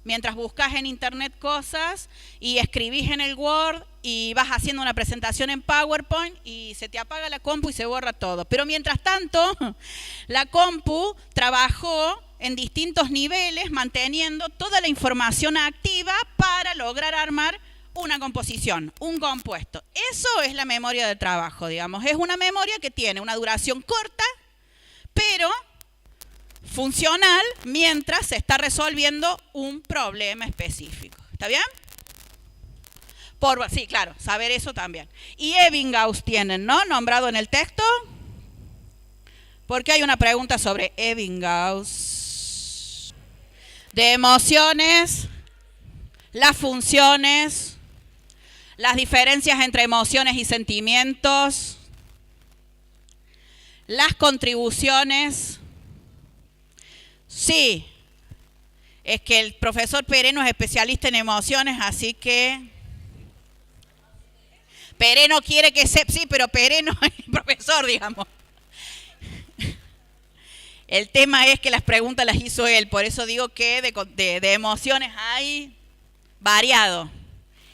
mientras buscas en internet cosas y escribís en el Word y vas haciendo una presentación en PowerPoint y se te apaga la compu y se borra todo. Pero mientras tanto, la compu trabajó en distintos niveles manteniendo toda la información activa para lograr armar una composición, un compuesto. Eso es la memoria de trabajo, digamos. Es una memoria que tiene una duración corta, pero funcional mientras se está resolviendo un problema específico. ¿Está bien? Sí, claro, saber eso también. Y Ebbinghaus tienen, ¿no? Nombrado en el texto. Porque hay una pregunta sobre Ebbinghaus. De emociones, las funciones, las diferencias entre emociones y sentimientos, las contribuciones. Sí, es que el profesor Pereno es especialista en emociones, así que Pereno quiere que sepa, sí, pero Pereno es el profesor, digamos. El tema es que las preguntas las hizo él, por eso digo que de emociones hay variado.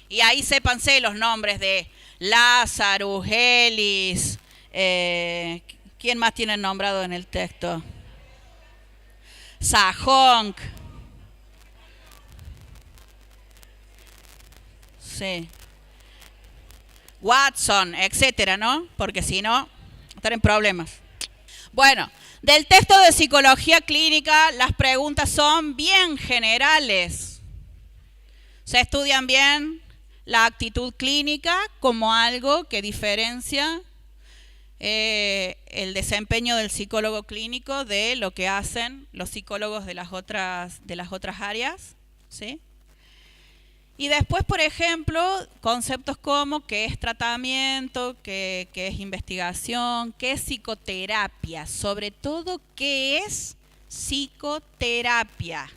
Y ahí sépanse los nombres de Lázaro, Elis, ¿quién más tiene nombrado en el texto? Sajón. Sí. Watson, etcétera, ¿no? Porque si no, estar en problemas. Bueno, del texto de psicología clínica, las preguntas son bien generales. Se estudian bien la actitud clínica como algo que diferencia el desempeño del psicólogo clínico de lo que hacen los psicólogos de las otras áreas, ¿sí? Y después, por ejemplo, conceptos como qué es tratamiento, qué es investigación, qué es psicoterapia, sobre todo qué es psicoterapia.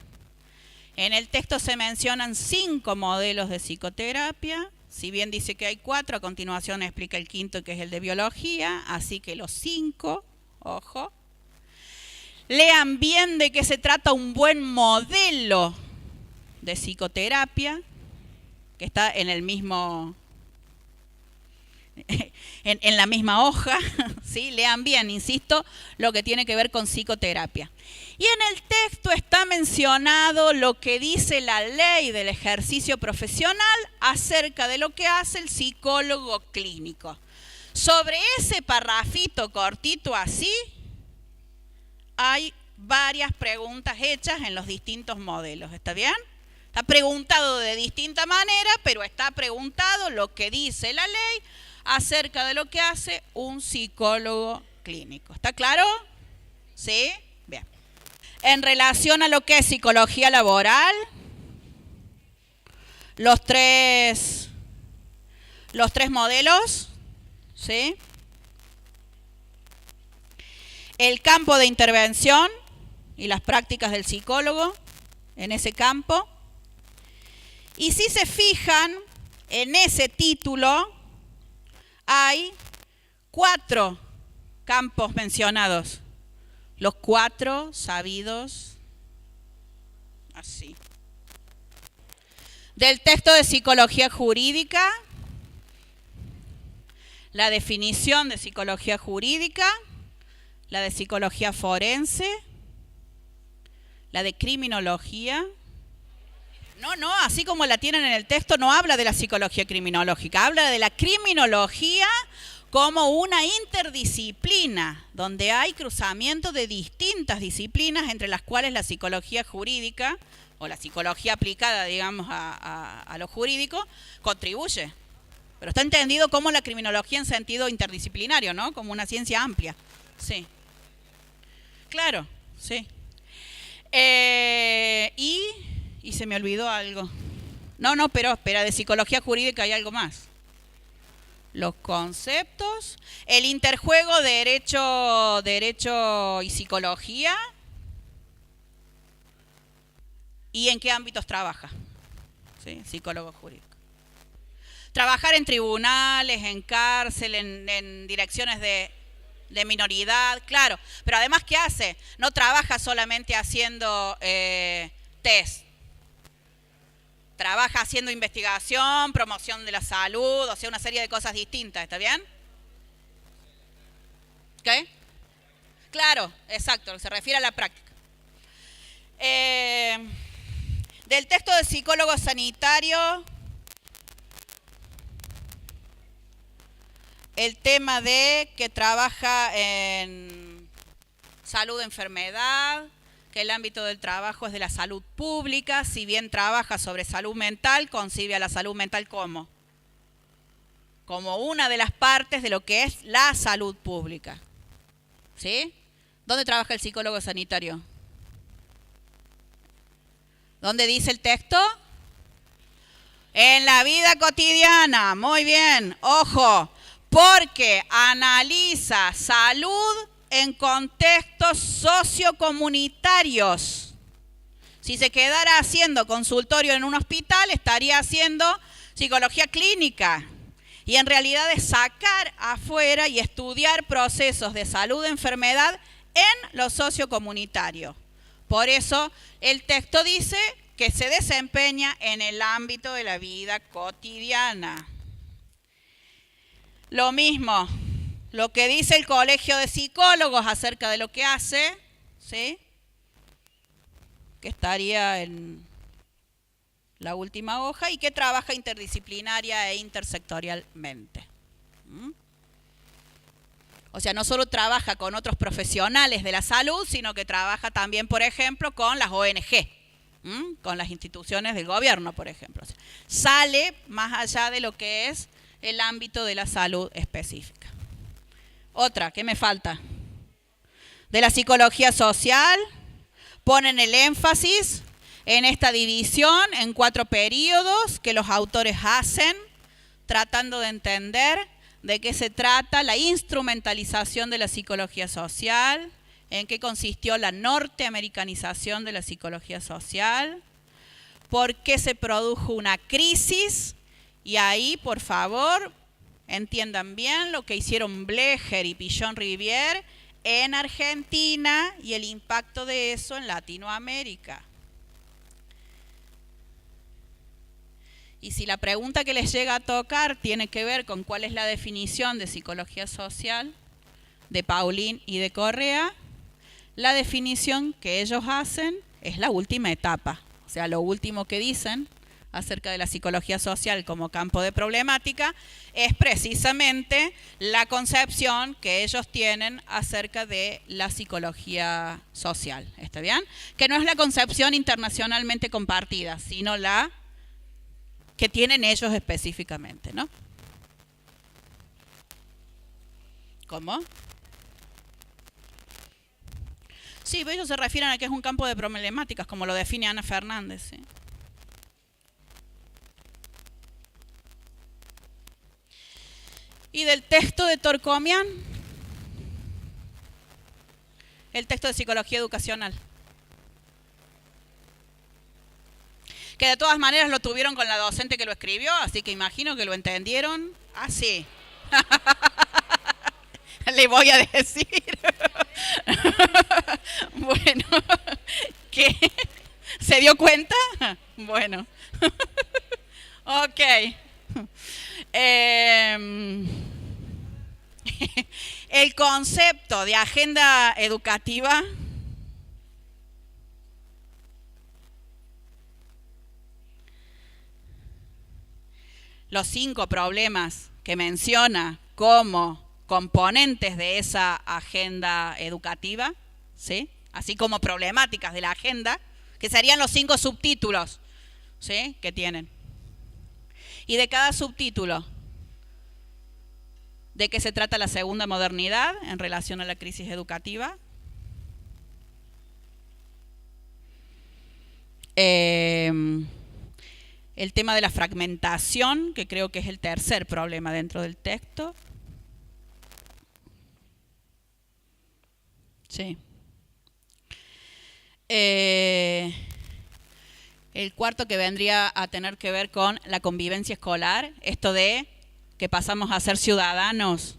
En el texto se mencionan 5 modelos de psicoterapia, si bien dice que hay 4, a continuación explica el quinto que es el de biología, así que los 5, ojo. Lean bien de qué se trata un buen modelo de psicoterapia, que está en el mismo, en la misma hoja, ¿sí? Lean bien, insisto, lo que tiene que ver con psicoterapia. Y en el texto está mencionado lo que dice la ley del ejercicio profesional acerca de lo que hace el psicólogo clínico. Sobre ese parrafito cortito así, hay varias preguntas hechas en los distintos modelos, ¿está bien? Está preguntado de distinta manera, pero está preguntado lo que dice la ley acerca de lo que hace un psicólogo clínico. ¿Está claro? ¿Sí? Bien. En relación a lo que es psicología laboral, los tres modelos, ¿sí? El campo de intervención y las prácticas del psicólogo en ese campo. Y si se fijan, en ese título hay 4 campos mencionados. Los 4 sabidos así. Del texto de psicología jurídica, la definición de psicología jurídica, la de psicología forense, la de criminología. No, así como la tienen en el texto, no habla de la psicología criminológica, habla de la criminología como una interdisciplina, donde hay cruzamiento de distintas disciplinas, entre las cuales la psicología jurídica, o la psicología aplicada, digamos, a lo jurídico, contribuye. Pero está entendido como la criminología en sentido interdisciplinario, ¿no? Como una ciencia amplia. Sí. Claro, sí. Y se me olvidó algo. No, pero espera, de psicología jurídica hay algo más. Los conceptos, el interjuego de derecho y psicología. ¿Y en qué ámbitos trabaja? ¿Sí? Psicólogo jurídico. Trabajar en tribunales, en cárcel, en direcciones de minoridad, claro. Pero además, ¿qué hace? No trabaja solamente haciendo test. Trabaja haciendo investigación, promoción de la salud, o sea, una serie de cosas distintas, ¿está bien? ¿Qué? Claro, exacto, se refiere a la práctica. Del texto de psicólogo sanitario, el tema de que trabaja en salud, enfermedad, que el ámbito del trabajo es de la salud pública, si bien trabaja sobre salud mental, concibe a la salud mental como una de las partes de lo que es la salud pública. ¿Sí? ¿Dónde trabaja el psicólogo sanitario? ¿Dónde dice el texto? En la vida cotidiana, muy bien, ojo, porque analiza salud en contextos sociocomunitarios. Si se quedara haciendo consultorio en un hospital, estaría haciendo psicología clínica. Y en realidad es sacar afuera y estudiar procesos de salud, enfermedad en lo sociocomunitario. Por eso el texto dice que se desempeña en el ámbito de la vida cotidiana. Lo mismo, lo que dice el Colegio de Psicólogos acerca de lo que hace, ¿sí? Que estaría en la última hoja, y que trabaja interdisciplinaria e intersectorialmente. O sea, no solo trabaja con otros profesionales de la salud, sino que trabaja también, por ejemplo, con las ONG, con las instituciones del gobierno, por ejemplo. O sea, sale más allá de lo que es el ámbito de la salud específica. Otra, ¿qué me falta? De la psicología social, ponen el énfasis en esta división en 4 periodos que los autores hacen, tratando de entender de qué se trata la instrumentalización de la psicología social, en qué consistió la norteamericanización de la psicología social, por qué se produjo una crisis, y ahí, por favor, entiendan bien lo que hicieron Blecher y Pichon-Rivière en Argentina y el impacto de eso en Latinoamérica. Y si la pregunta que les llega a tocar tiene que ver con cuál es la definición de psicología social de Paulin y de Correa, la definición que ellos hacen es la última etapa. O sea, lo último que dicen acerca de la psicología social como campo de problemática es precisamente la concepción que ellos tienen acerca de la psicología social. ¿Está bien? Que no es la concepción internacionalmente compartida, sino la que tienen ellos específicamente, ¿no? ¿Cómo? Sí, ellos se refieren a que es un campo de problemáticas, como lo define Ana Fernández, ¿sí? Y del texto de Torcomian, el texto de psicología educacional. Que de todas maneras lo tuvieron con la docente que lo escribió, así que imagino que lo entendieron así. Le voy a decir. Bueno, ¿qué? ¿Se dio cuenta? Bueno. Ok. El concepto de agenda educativa los 5 problemas que menciona como componentes de esa agenda educativa, ¿sí? Así como problemáticas de la agenda, que serían los 5 subtítulos, ¿sí? Que tienen. Y de cada subtítulo, ¿de qué se trata la segunda modernidad en relación a la crisis educativa? El tema de la fragmentación, que creo que es el tercer problema dentro del texto. Sí. El cuarto, que vendría a tener que ver con la convivencia escolar, esto de que pasamos a ser ciudadanos,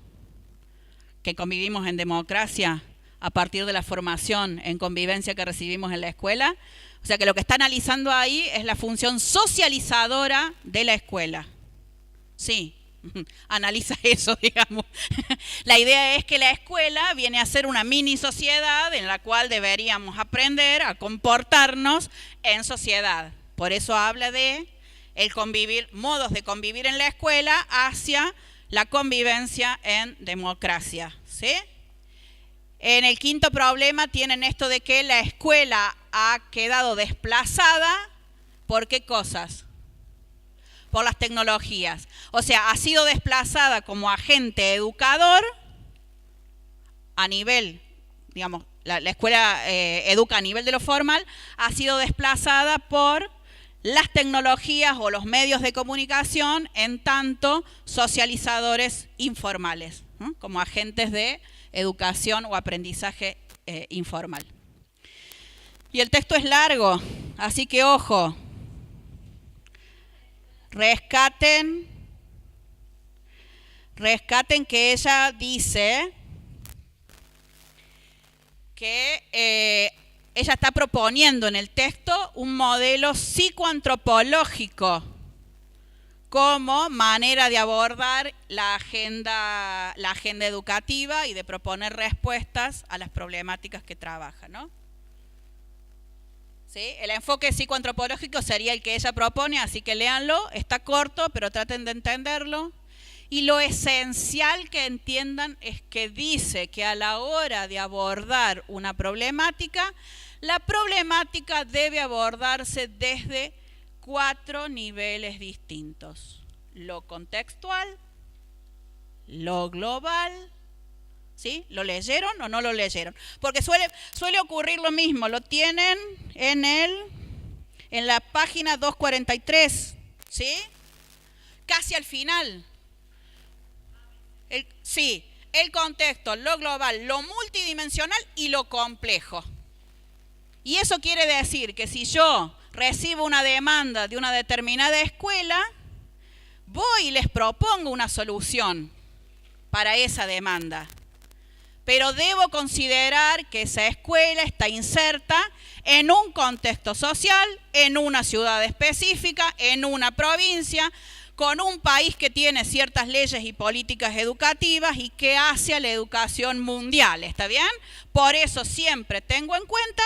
que convivimos en democracia a partir de la formación en convivencia que recibimos en la escuela. O sea que lo que está analizando ahí es la función socializadora de la escuela. Sí, analiza eso, digamos. La idea es que la escuela viene a ser una mini sociedad en la cual deberíamos aprender a comportarnos en sociedad. Por eso habla de el convivir, modos de convivir en la escuela hacia la convivencia en democracia, ¿sí? En el quinto problema tienen esto de que la escuela ha quedado desplazada. ¿Por qué cosas? Por las tecnologías. O sea, ha sido desplazada como agente educador a nivel, digamos, la escuela educa a nivel de lo formal, ha sido desplazada por las tecnologías o los medios de comunicación en tanto socializadores informales, ¿no? Como agentes de educación o aprendizaje informal. Y el texto es largo, así que ojo, rescaten que ella dice que ella está proponiendo en el texto un modelo psicoantropológico como manera de abordar la agenda educativa y de proponer respuestas a las problemáticas que trabaja, ¿no? ¿Sí? El enfoque psicoantropológico sería el que ella propone, así que léanlo, está corto, pero traten de entenderlo. Y lo esencial que entiendan es que dice que a la hora de abordar una problemática, la problemática debe abordarse desde 4 niveles distintos: lo contextual, lo global, ¿sí? ¿Lo leyeron o no lo leyeron? Porque suele ocurrir lo mismo, lo tienen en la página 243, ¿sí? Casi al final. El contexto, lo global, lo multidimensional y lo complejo. Y eso quiere decir que si yo recibo una demanda de una determinada escuela, voy y les propongo una solución para esa demanda. Pero debo considerar que esa escuela está inserta en un contexto social, en una ciudad específica, en una provincia, con un país que tiene ciertas leyes y políticas educativas y que hace a la educación mundial, ¿está bien? Por eso siempre tengo en cuenta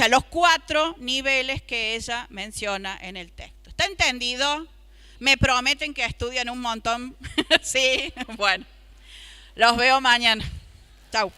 los 4 niveles que ella menciona en el texto. ¿Está entendido? Me prometen que estudian un montón. Sí, bueno. Los veo mañana. Chau.